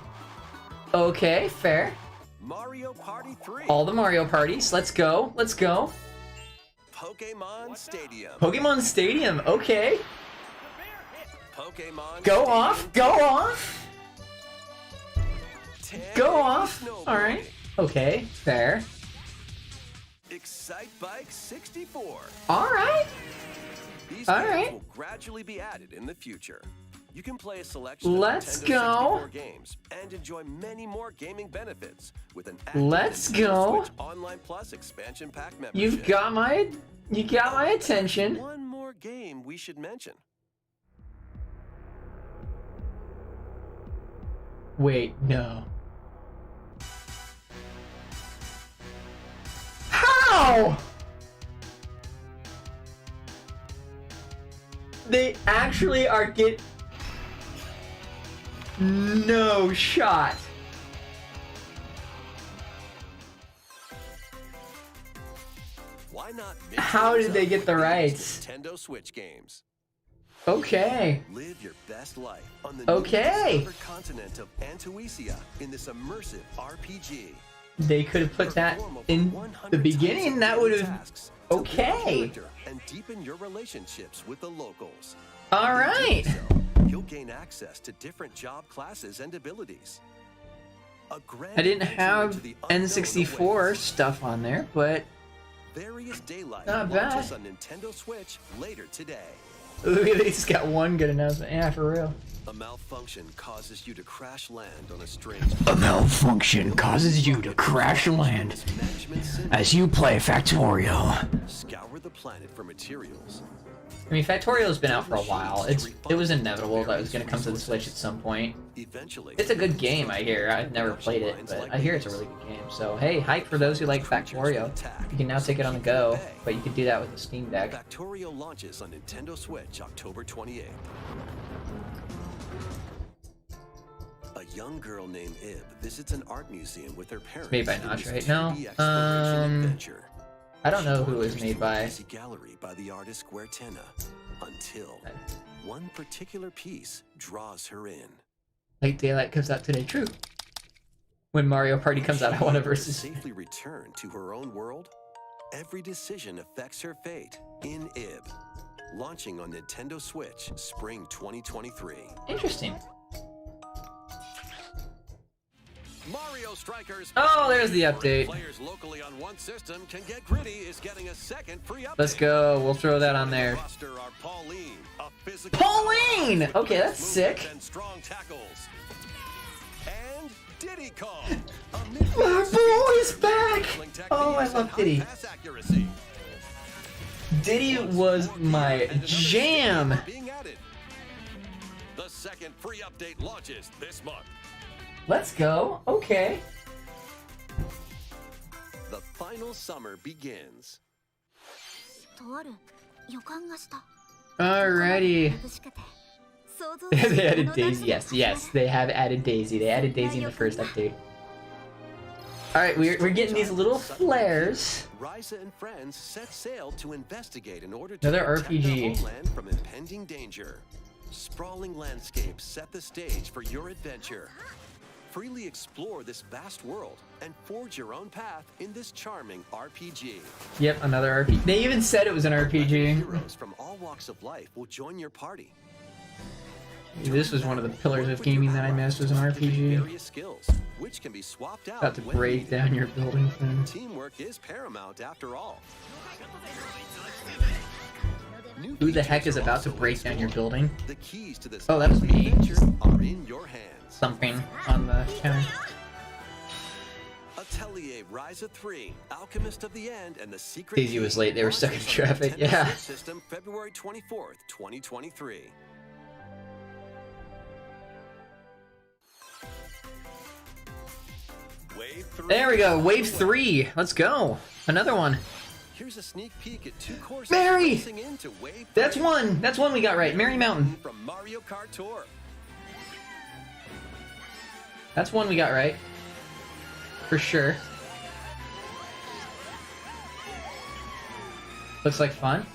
Okay, fair. Mario Party 3. All the Mario parties. Let's go. Let's go. Pokemon Stadium. Pokemon Stadium. Okay. Pokemon Go Stadium off. Go off. Go off. All right. Okay. Fair. Excite Bike 64. All right. These All games right. will gradually be added in the future. You can play a selection Let's of Nintendo go. 64 games and enjoy many more gaming benefits with an active Let's Nintendo go. Switch Online Plus expansion pack membership. You got my attention. One more game we should mention. Wait, no. How? They actually are no shot. Why not mix How things did they up get with the these rights? Nintendo Switch games. Okay. Live your best life on the Okay. newly discovered continent of Antuisia in this immersive RPG. They could have put that in the beginning. That would have. Okay. And deepen your relationships with the locals. All right. You'll gain access to different job classes and abilities. A grand I didn't adventure have into the unknown N64 awaits. stuff on there, but Various Daylight Not launches bad. on Nintendo Switch later today. look at these. Got one good announcement. Yeah, for real. A malfunction causes you to crash land on a strange A malfunction causes you to crash land management sim. as you play Factorio. Scour the planet for materials. I mean, Factorio's been out for a while. It was inevitable that it was going to come to the Switch at some point. Eventually, It's a good game, I hear. I've never played it, but I hear it's a really good game. So, hey, hype for those who like Factorio. You can now take it on the go, but you can do that with the Steam Deck. Factorio launches on Nintendo Switch October 28th. A young girl named Ib visits an art museum with her parents. Made by in Notch, this right? No. 2D exploration adventure. I don't know She who it was wanders made through a by. busy gallery by the artist Guertena until one particular piece draws her in. Late Daylight comes out today, true. When Mario Party comes out, I want to versus. Safely return to her own world. Every decision affects her fate in Ib. Launching on Nintendo Switch spring 2023. Interesting. Mario Nintendo Strikers. Oh, there's the update. Players locally on one system can get gritty is getting a second free update. Let's go. We'll throw that on there. Pauline! Okay, that's sick. And strong tackles. And Diddy Kong. My boy's back! Oh, I love Diddy. Diddy was my jam. The second free update launches this month. Let's go. Okay. The final summer begins. Alrighty. They added Daisy. Yes, they have added Daisy. They added Daisy in the first update. Alright, we're getting these little flares. Ryza and friends set sail to investigate in order to Another protect their RPG. homeland from impending danger. Sprawling landscapes set the stage for your adventure. Freely explore this vast world and forge your own path in this charming RPG. Yep, another RPG. They even said it was an RPG. Heroes from all walks of life will join your party. This was one of the pillars of gaming that I missed, was an RPG. Various skills, which can be swapped out About to when break needed. down your building thing. Teamwork is paramount after all. Who the heck is about to break down your building? The keys to this Oh, that was me. adventure are in your hands. Something on the counter. Atelier Ryza 3, Alchemist of the End, and the Secret Daisy was late, they were stuck in traffic, yeah. System February 24th, 2023. Wave 3. There we go, Wave 3. Let's go. Another one. Here's a sneak peek at 2 courses Mary! racing into Wave 3 That's one. That's one we got right. Mary Mountain. from Mario Kart Tour. That's one we got right. For sure. Looks like fun.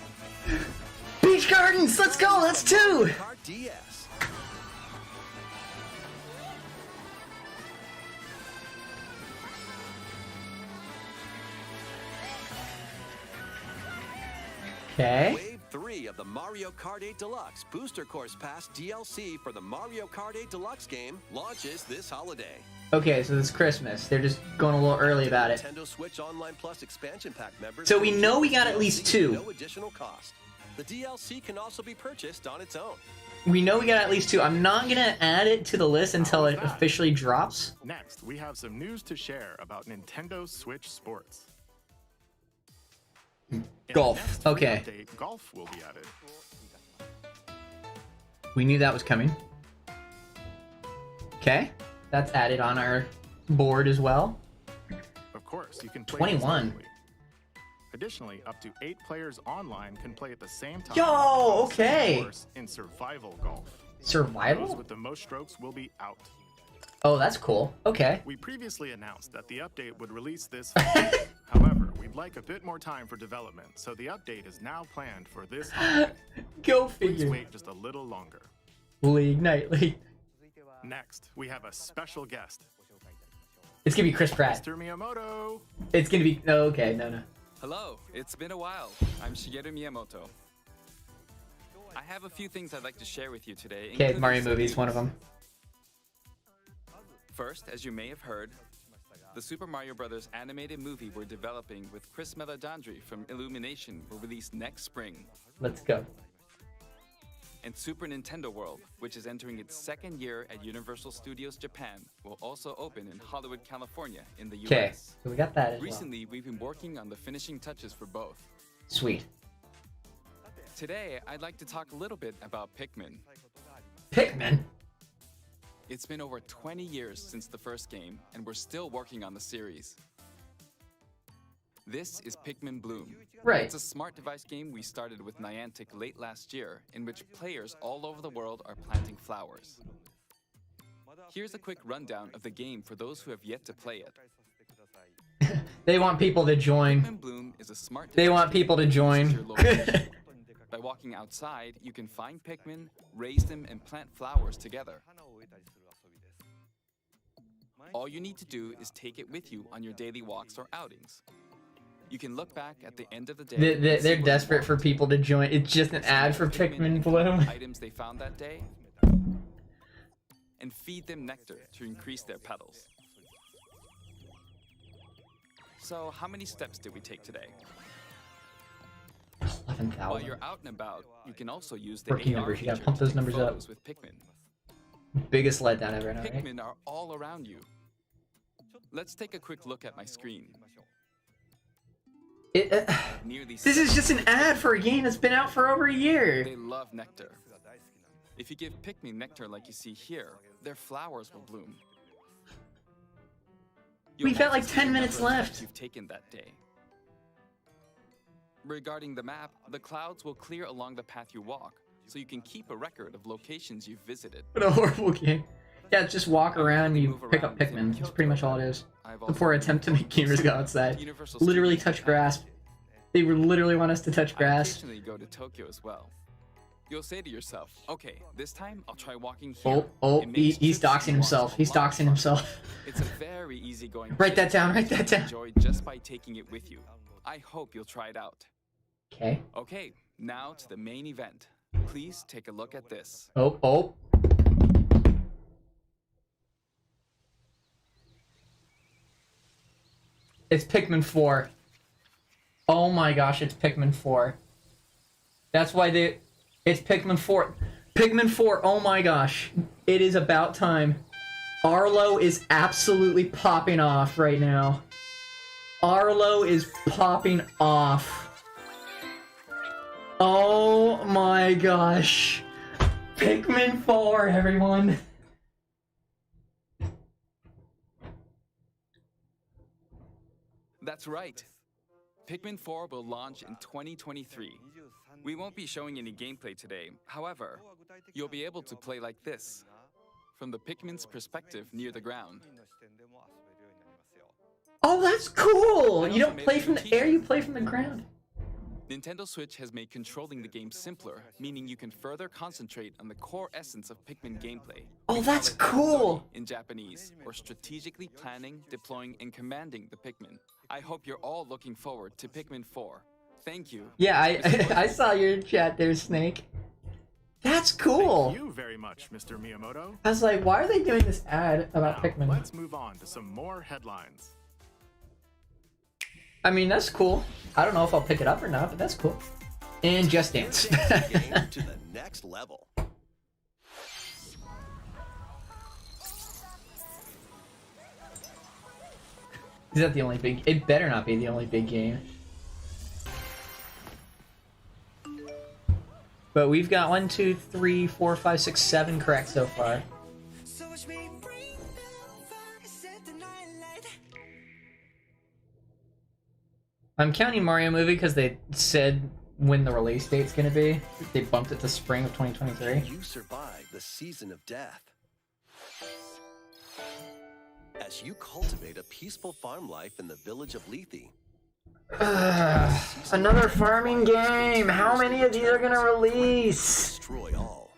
Beach Gardens! Let's go! That's 2! Kart DS. Okay. Wave 3 of the Mario Kart 8 Deluxe Booster Course Pass DLC for the Mario Kart 8 Deluxe game launches this holiday. Okay, so it's Christmas. They're just going a little early about it. Nintendo Switch Online Plus expansion pack members. So we know we got at least 2. No additional cost. The DLC can also be purchased on its own. We know we got at least 2. I'm not gonna add it to the list until it officially drops. Next, we have some news to share about Nintendo Switch Sports. In Golf. the next free Okay. update, golf will be added. We knew that was coming. Okay. That's added on our board as well. Of course, you can play 21. instantly. Additionally, up to 8 players online can play at the same time. Yo, on the same okay. course in survival golf. Those Survival? with the most strokes will be out. Oh, that's cool. Okay. We previously announced that the update would release this holiday. However, we'd like a bit more time for development, so the update is now planned for this holiday. Go Please figure. wait just a little longer. League Nightly. Next, we have a special guest, It's gonna be Chris Pratt. Mr. Miyamoto. It's gonna be. No, okay, no. Hello, it's been a while. I'm Shigeru Miyamoto. I have a few things I'd like to share with you today. Okay, including Mario some movie's news. one of them. First, as you may have heard, the Super Mario Bros. Animated movie we're developing with Chris Meledandri from Illumination will release next spring. Let's go. And Super Nintendo World, which is entering its 2nd year at Universal Studios Japan, will also open in Hollywood, California in the US. Okay, so we got that as well. Recently, we've been working on the finishing touches for both. Sweet. Today, I'd like to talk a little bit about Pikmin. Pikmin? It's been over 20 years since the first game, and we're still working on the series. This is Pikmin Bloom. Right. It's a smart device game we started with Niantic late last year, in which players all over the world are planting flowers. Here's a quick rundown of the game for those who have yet to play it. They want people to join. Pikmin Bloom is a smart They device want people to that join. uses your location. By walking outside, you can find Pikmin, raise them, and plant flowers together. All you need to do is take it with you on your daily walks or outings. You can look back at the end of the day. and see They're what desperate you for want. people to join. It's just an ad for Pikmin Pikmin and Bloom. collect items they found that day, and feed them nectar to increase their petals. So, how many steps did we take today? 11,000. While you're out and about, you can also use the Rookie AR numbers, you gotta feature pump to those take numbers up. photos with Pikmin. Biggest letdown ever, right? Pikmin are all around you. Let's take a quick look at my screen. This is just an ad for a game that's been out for over a year. They love nectar. If you give Pikmin nectar like you see here, their flowers will bloom. We've got like 10 minutes You've left. taken that day. Regarding the map, the clouds will clear along the path you walk, so you can keep a record of locations you've visited. What a horrible game. Yeah, just walk around and you pick up Pikmin. That's pretty much all it is. The poor attempt to make gamers go outside. Literally touch grass. They literally want us to touch I grass. occasionally go to Tokyo as well. You'll say to yourself, okay, this time I'll try walking here. He's doxing himself. He's doxing himself. It's a very easygoing Write that trip down, write that you can down. enjoy just by taking it with you. I hope you'll try it out. Okay. Okay, now to the main event. Please take a look at this. Oh. It's Pikmin 4. Oh my gosh, it's Pikmin 4. That's why it's Pikmin 4. Pikmin 4, oh my gosh. It is about time. Arlo is absolutely popping off right now. Arlo is popping off. Oh my gosh. Pikmin 4, everyone. That's right. Pikmin 4 will launch in 2023. We won't be showing any gameplay today. However, you'll be able to play like this, from the Pikmin's perspective near the ground. Oh, that's cool! You don't play from the air, you play from the ground. Nintendo Switch has made controlling the game simpler, meaning you can further concentrate on the core essence of Pikmin gameplay. Oh, that's cool! In Japanese, or strategically planning, deploying, and commanding the Pikmin. I hope you're all looking forward to Pikmin 4. Thank you. Yeah, I saw your chat there, Snake. That's cool! Thank you very much, Mr. Miyamoto. I was like, why are they doing this ad about Now, Pikmin? let's move on to some more headlines. I mean, that's cool. I don't know if I'll pick it up or not, but that's cool. And Just Dance. Game to the next level. Is that the only big? It better not be the only big game. But we've got 1, 2, 3, 4, 5, 6, 7 correct so far. I'm counting Mario Movie because they said when the release date's gonna be. They bumped it to spring of 2023. You survive the season of death. As you cultivate a peaceful farm life in the village of Lethe. Another farming game! How many of these are gonna release? Destroy all.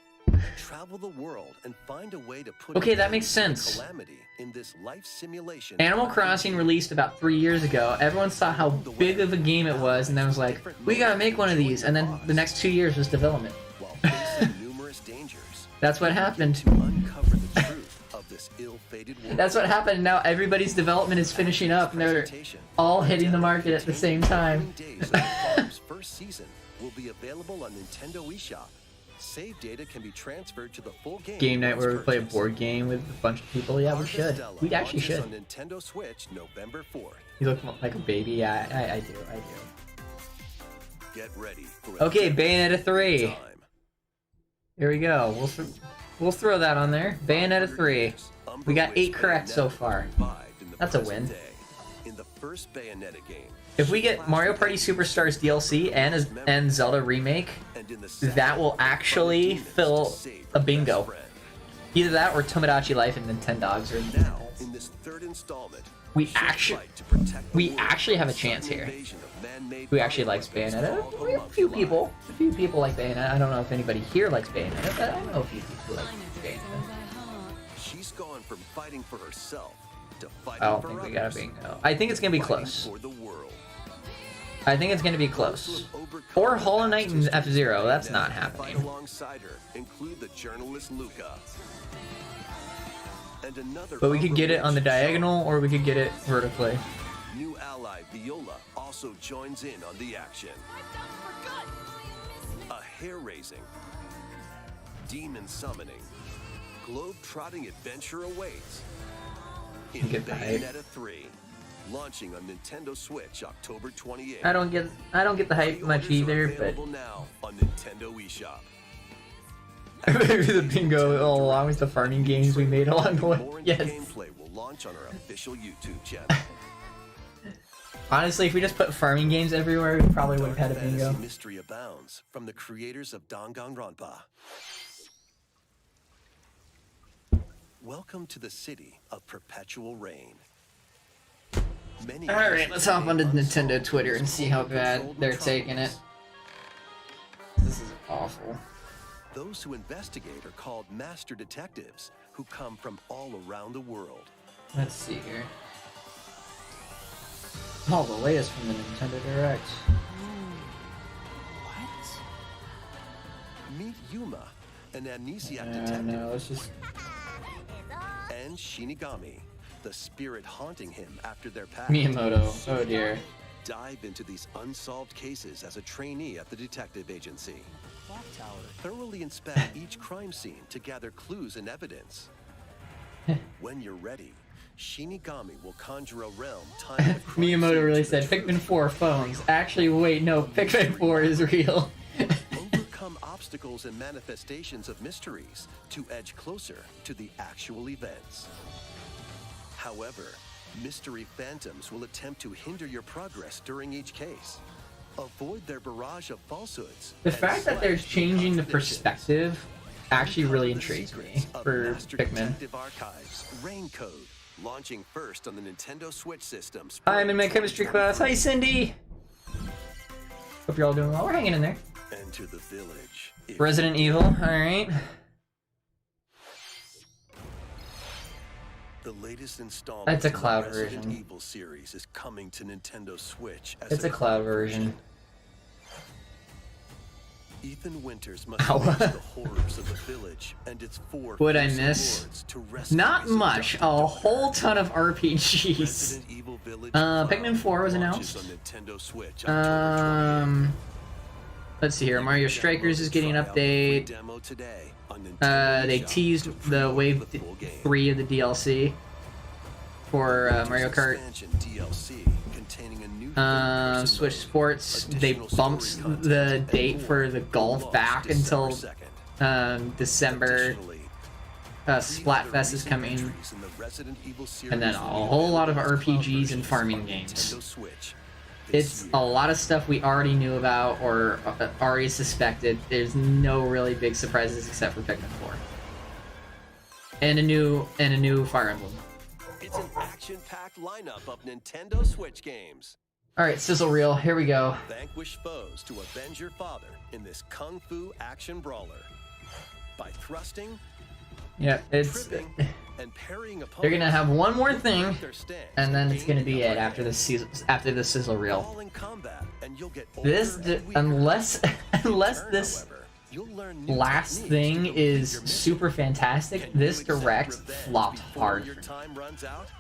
Travel the world and find a way to put Okay, that makes sense. calamity in this life simulation. Animal Crossing released about 3 years ago. Everyone saw how big of a game it was, and then was like, we gotta make one of these. And then the next 2 years was development. While facing numerous dangers. That's what happened. To uncover the truth of this ill-fated world. That's what happened. Now everybody's development is finishing up, and they're all hitting the market at the same time. Days of the farm's first season will be available on Nintendo eShop. Save data can be transferred to the full game. Game night once where we play a purchased. board game with a bunch of people. Yeah, we should. Arcastella We actually launches should. on Nintendo Switch November 4th. You look like a baby. Yeah, I do. Get ready for Okay, Bayonetta 3. time. Here we go. We'll throw that on there. Bayonetta 3. We got 8 correct so far. That's a win. In the first Bayonetta game, If we get Mario Party Superstars DLC and Zelda Remake, that will actually fill a bingo. Either that or Tomodachi Life and Nintendogs or now in this third installment, we actually have a chance here. Who actually likes Bayonetta? We have a few people. A few people like Bayonetta. I don't know if anybody here likes Bayonetta, but I know a few people like Bayonetta. She's gone from fighting for herself to fighting I don't for think we others. got a bingo. I think it's gonna be Fighting close. for the world. I think it's gonna be close. Or Hollow Knight and F-Zero. That's not Fight happening. alongside her include the journalist Luca. And another But we could get it on the overreached diagonal, or we could get it vertically. New ally Viola also joins in on the action. A hair-raising, demon summoning, globe-trotting adventure awaits in Bayonetta 3, launching on Nintendo Switch October 28th. I don't get the hype much either, but available now on Nintendo eShop. maybe the bingo all along with the farming games we made along the way. Yes. Gameplay will launch on our official YouTube channel. Honestly, if we just put farming games everywhere, we probably would have had a bingo. Mystery abounds from the creators of Danganronpa. Welcome to the city of perpetual rain. Alright, let's hop onto Nintendo Twitter and see how bad they're taking it. This is awful. Those who investigate are called master detectives, who come from all around the world. Let's see here. Oh, the latest from the Nintendo Direct. What? Meet Yuma, an amnesiac detective. No, let's just... And Shinigami, the spirit haunting him after their past. Miyamoto, oh dear. Dive into these unsolved cases as a trainee at the detective agency. Thoroughly inspect each crime scene to gather clues and evidence. When you're ready, Shinigami will conjure a realm timed. Miyamoto really said Pikmin 4 phones. Actually, wait, no, Pikmin 4 is real. Overcome obstacles and manifestations of mysteries to edge closer to the actual events. However, mystery phantoms will attempt to hinder your progress during each case. Avoid their barrage of falsehoods. The fact that they're changing the perspective actually really intrigues me for Pikmin. Archives, Rain Code, launching first on the Nintendo Switch systems. I'm in my chemistry class. Hi, Cindy. Hope you're all doing well. We're hanging in there. Enter the village. Resident Evil. All right. The latest installment. That's a cloud of the Resident version. Evil series is coming to Nintendo Switch as It's a cloud version. Ethan Winters must face the horrors of the village and its four. What I miss? Not much. A whole ton of RPGs. Pikmin 4 was announced. Let's see here. Mario Strikers is getting an update. They teased the Wave 3 of the DLC for Mario Kart. Switch Sports, they bumped the date for the golf back until December. Splatfest is coming. And then a whole lot of RPGs and farming games. It's a lot of stuff we already knew about or already suspected. There's no really big surprises except for Pikmin 4. And a new Fire Emblem. It's an action-packed lineup of Nintendo Switch games. Alright, sizzle reel, here we go. Vanquish foes to avenge your father in this kung fu action brawler. By thrusting, yeah, it's... and parrying opponents. They're gonna have one more thing, and then it's gonna be it after the sizzle reel. This, unless this last thing is super fantastic, this direct flopped hard.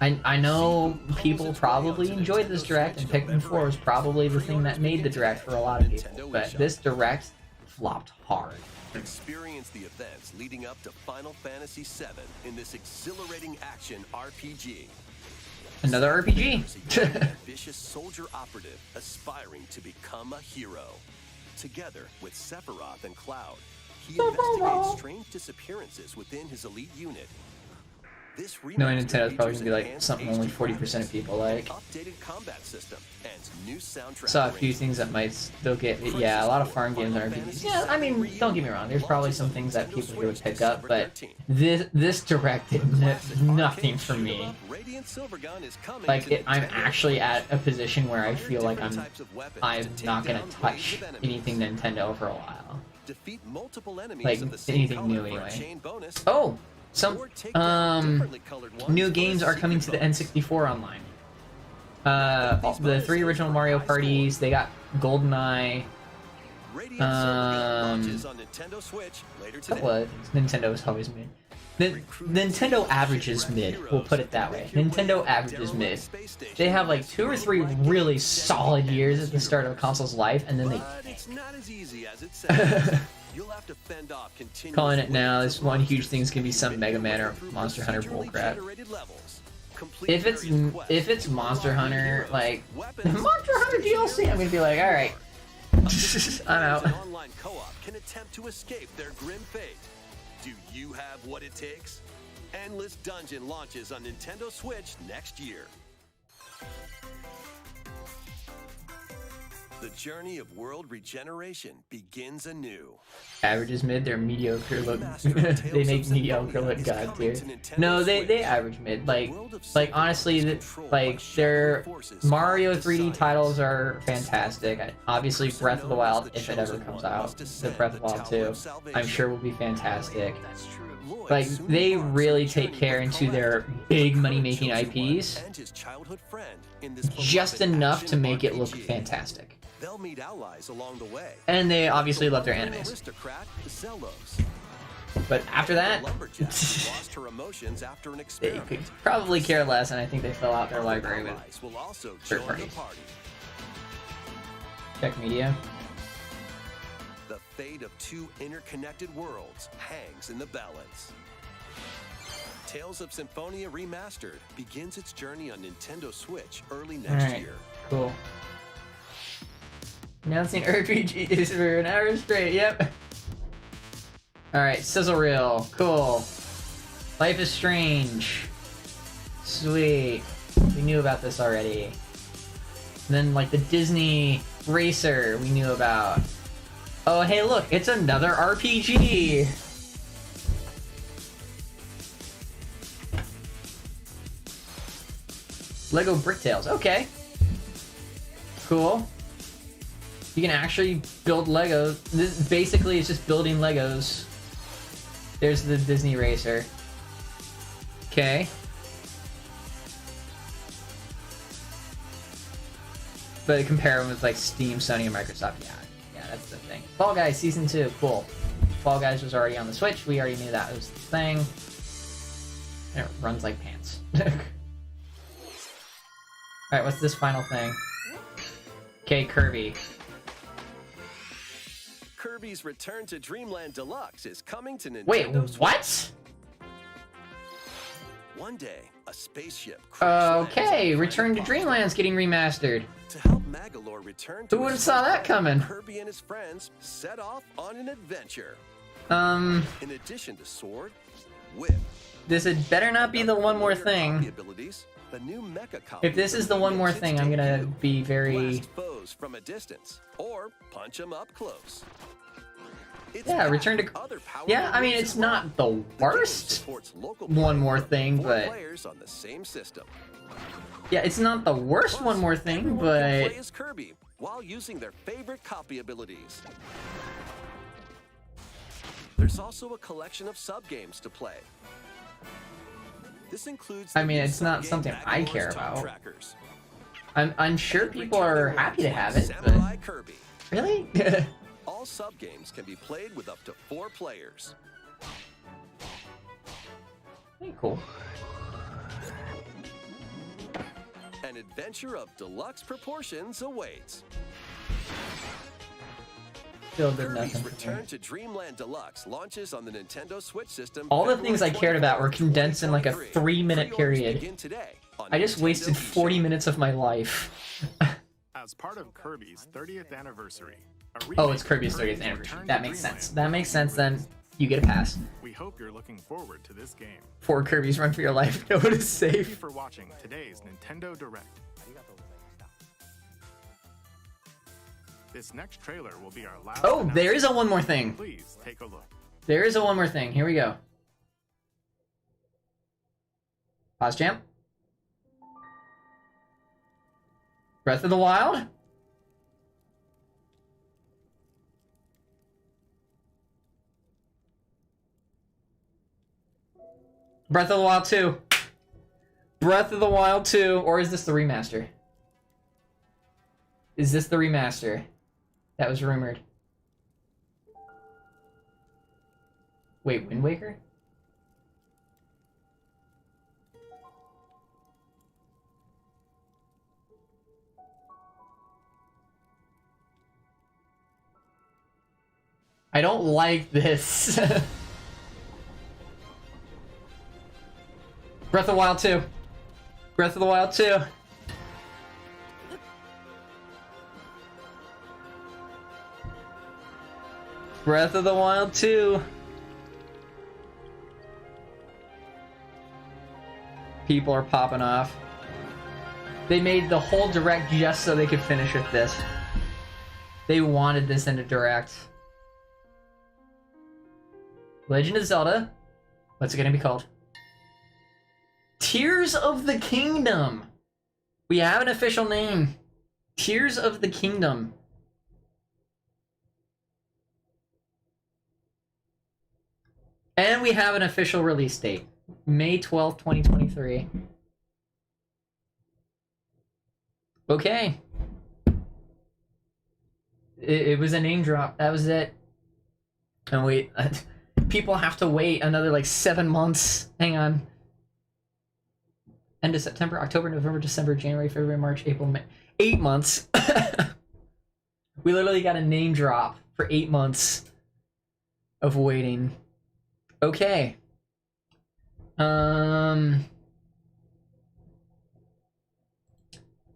I know people probably enjoyed this direct, and Pikmin 4 was probably the thing that made the direct for a lot of people, but this direct flopped hard. Experience the events leading up to Final Fantasy VII in this exhilarating action RPG. Another RPG. Vicious soldier operative aspiring to become a hero. Together with Sephiroth and Cloud, he investigates strange disappearances within his elite unit. This Knowing Nintendo's probably gonna be like something only 40% of people like. Updated combat system and new soundtrack. Saw a few things that might still get. Yeah, a lot of farm games and RPGs. Yeah, I mean, don't get me wrong. There's probably some things that people here would pick up, but this direct did nothing for me. Like, I'm actually at a position where I feel like I'm not gonna touch anything Nintendo for a while. Like anything new anyway. Oh. Some new games are coming to the N64 online. The 3 original Mario parties, they got GoldenEye, Radiant Server launches on Nintendo Switch later today. What? Nintendo is always mid. Nintendo averages mid. We'll put it that way. Nintendo averages mid. They have like 2 or 3 really solid years at the start of a console's life, and then they. It's not as easy as it sounds. You'll have to fend off continuous Calling it now. This one huge thing is gonna be some Mega Man or Monster Hunter bullcrap. If it's Monster Hunter, like Monster Hunter DLC, I'm gonna be like, all right, I'm out. Online co-op can attempt to escape their grim fate. Do you have what it takes? Endless Dungeon launches on Nintendo Switch next year. The journey of world regeneration begins anew. Average is mid, they're mediocre look. They make mediocre look god tier. No, they average mid. Like honestly, like their Mario 3D titles are fantastic. Obviously, Breath of the Wild, if it ever comes out, the Breath of the Wild 2, I'm sure will be fantastic. Like they really take care into their big money-making IPs, just enough to make it look fantastic. They'll meet allies along the way. And they obviously love their animes. But after that, they could probably care less, and I think they fill out their library with third parties. Check media. The fate of 2 interconnected worlds hangs in the balance. Tales of Symphonia Remastered begins its journey on Nintendo Switch early next year. Cool. Announcing RPGs for an hour straight, yep. Alright, sizzle reel, cool. Life is Strange. Sweet. We knew about this already. And then, like, the Disney Racer we knew about. Oh, hey, look, it's another RPG! Lego Bricktales, okay. Cool. You can actually build Legos. This basically is just building Legos. There's the Disney Racer. Okay. But compare them with like Steam, Sony, and Microsoft. Yeah, that's the thing. Fall Guys Season 2, cool. Fall Guys was already on the Switch. We already knew that was the thing. And it runs like pants. Alright, what's this final thing? Okay, Kirby. Kirby's Return to Dreamland Deluxe is coming to Nintendo Wait, Switch. what? One day, a spaceship. Okay, Return to Dreamland's getting remastered. To help Magalore return to Who would have saw that coming? Kirby and his friends set off on an adventure. In addition to sword, whip. This had better not be the one more thing. The new mecha If this is the one more thing, I'm gonna be very. Foes from a distance, or punch them up close. Yeah, Return to. Yeah, I mean it's not the worst one more thing, but. On the same system. Yeah, it's not the worst one more thing, but. Play as Kirby while using their favorite copy abilities. There's also a collection of sub-games to play. This includes I mean, it's not something I care about. I'm sure people are happy to have it, but really? All sub-games can be played with up to 4 players. Pretty cool. An adventure of deluxe proportions awaits. Still did Kirby's nothing. Return to Dreamland Deluxe launches on the Nintendo Switch system. All the things I cared about were condensed in like a 3-minute period. I just wasted 40 minutes of my life. As part of Kirby's 30th anniversary. Oh, it's Kirby's 30th anniversary. That makes sense. That makes sense then. You get a pass. We hope you're looking forward to this game. 4 Kirby's Run for Your Life. No one is Thank you safe. for watching today's Nintendo Direct. This next trailer will be our last. Oh, there is a one more thing. Please take a look. There is a one more thing. Here we go. Pause champ. Breath of the Wild. Breath of the Wild 2. Breath of the Wild 2. Or is this the remaster? Is this the remaster that was rumored? Wait, Wind Waker? I don't like this. Breath of the Wild 2. Breath of the Wild 2. Breath of the Wild 2. People are popping off. They made the whole direct just so they could finish with this. They wanted this in a direct. Legend of Zelda. What's it gonna be called? Tears of the Kingdom. We have an official name. Tears of the Kingdom. And we have an official release date. May 12th, 2023. Okay. It was a name drop. That was it. And wait, people have to wait another like 7 months. Hang on. End of September, October, November, December, January, February, March, April, May. 8 months. We literally got a name drop for 8 months of waiting. Okay.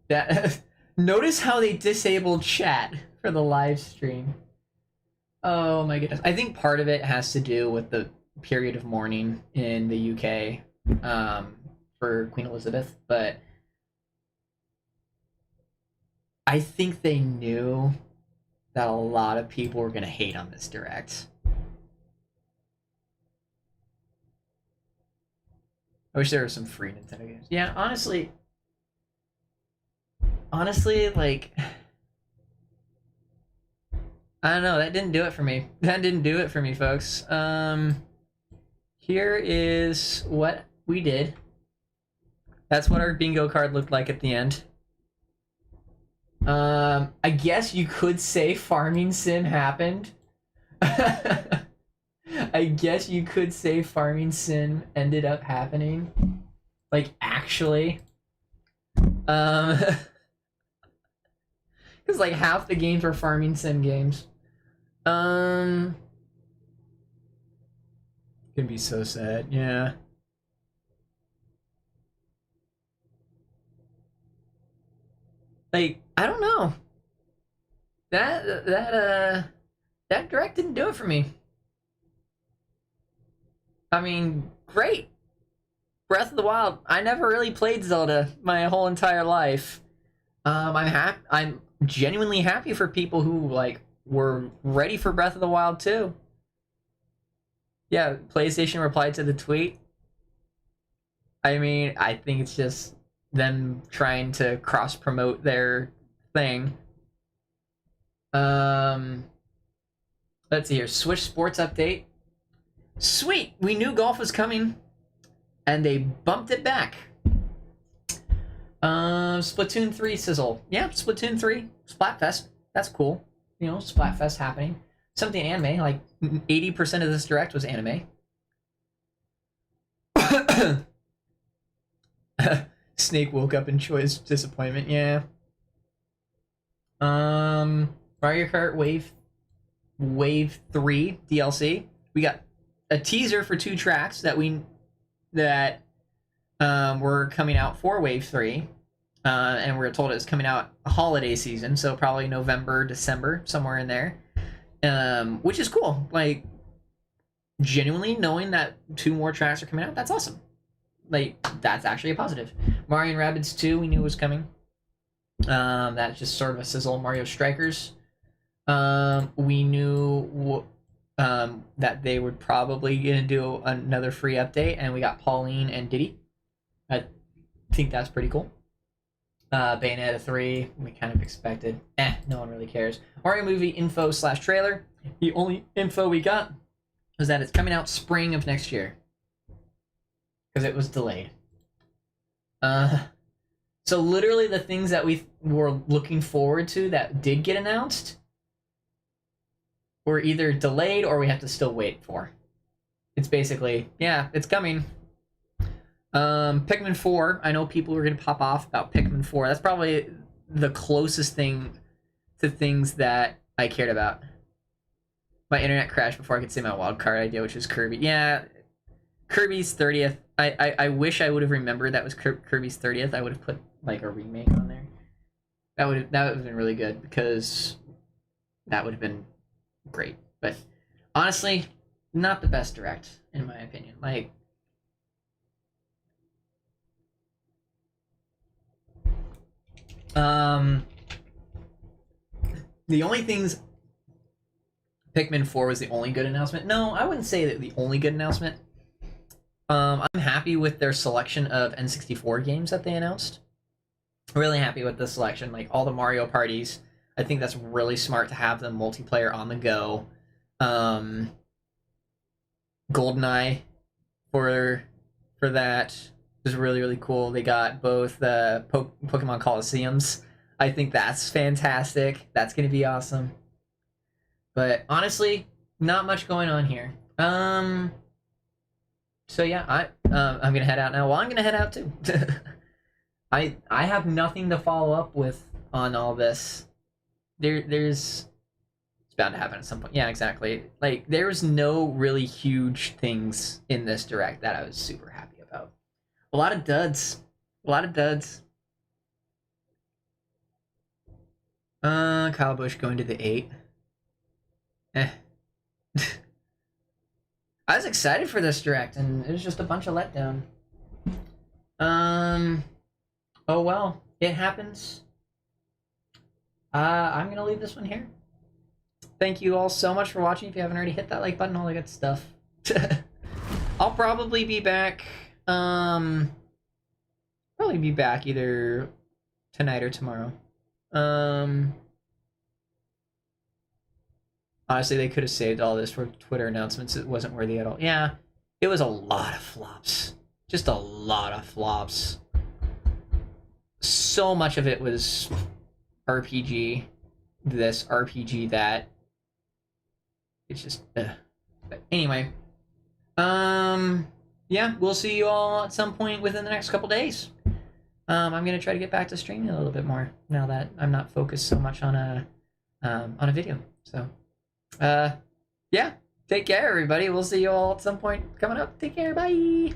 That notice how they disabled chat for the live stream. Oh my goodness. I think part of it has to do with the period of mourning in the UK for Queen Elizabeth, but I think they knew that a lot of people were going to hate on this direct. I wish there were some free Nintendo games. Yeah, honestly, like, I don't know, that didn't do it for me. That didn't do it for me, folks. Here is what we did. That's what our bingo card looked like at the end. I guess you could say Farming Sim happened. I guess you could say Farming Sim ended up happening. Like, actually. Because, like, half the games were Farming Sim games. Gonna be so sad, yeah. Like, I don't know. That direct didn't do it for me. I mean, great. Breath of the Wild. I never really played Zelda my whole entire life. I'm genuinely happy for people who, like, were ready for Breath of the Wild too. Yeah, PlayStation replied to the tweet. I mean, I think it's just them trying to cross-promote their thing. Let's see here. Switch Sports update. Sweet! We knew golf was coming, and they bumped it back. Splatoon 3 sizzle. Yeah, Splatoon 3. Splatfest. That's cool. You know, Splatfest happening. Something anime, like 80% of this direct was anime. Snake woke up in Choi's disappointment, yeah. Mario Kart Wave 3 DLC. We got a teaser for 2 tracks that were coming out for Wave 3. And we were told it was coming out a holiday season, so probably November, December, somewhere in there. Which is cool. Like, genuinely knowing that 2 more tracks are coming out, that's awesome. Like, that's actually a positive. Mario and Rabbids 2, we knew was coming. That's just sort of a sizzle. Mario Strikers. We knew that they were probably gonna do another free update, and we got Pauline and Diddy. I think that's pretty cool. Bayonetta 3, we kind of expected. No one really cares. Mario movie info / trailer. The only info we got was that it's coming out spring of next year. Because it was delayed. So literally the things that we were looking forward to that did get announced were either delayed or we have to still wait for. It's basically, yeah, it's coming. Pikmin 4, I know people are going to pop off about Pikmin 4. That's probably the closest thing to things that I cared about. My internet crashed before I could say my wildcard idea, which is Kirby. Yeah, Kirby's 30th. I wish I would have remembered that was Kirby's 30th. I would have put like a remake on there. That would have been really good, because that would have been great. But honestly, not the best direct, in my opinion. Like, the only things, Pikmin 4 was the only good announcement. No, I wouldn't say that the only good announcement. I'm happy with their selection of N64 games that they announced. Really happy with the selection, like all the Mario parties. I think that's really smart to have them multiplayer on the go. GoldenEye for that is really, really cool. They got both the Pokemon Colosseums. I think that's fantastic. That's going to be awesome. But honestly, not much going on here. So yeah, I'm gonna head out now. Well, I'm gonna head out too. I have nothing to follow up with on all this. There's it's bound to happen at some point. Yeah, exactly. Like, there's no really huge things in this direct that I was super happy about. A lot of duds. Kyle Busch going to the 8. I was excited for this direct, and it was just a bunch of letdown. Oh well, it happens. I'm gonna leave this one here. Thank you all so much for watching. If you haven't already, hit that like button, all that good stuff. I'll probably be back, either tonight or tomorrow. Honestly, they could have saved all this for Twitter announcements. It wasn't worthy at all. Yeah, it was a lot of flops. Just a lot of flops. So much of it was RPG this, RPG that. It's just, But anyway. Yeah, we'll see you all at some point within the next couple days. I'm gonna try to get back to streaming a little bit more now that I'm not focused so much on a video. So, yeah, take care, everybody. We'll see you all at some point coming up. Take care. Bye.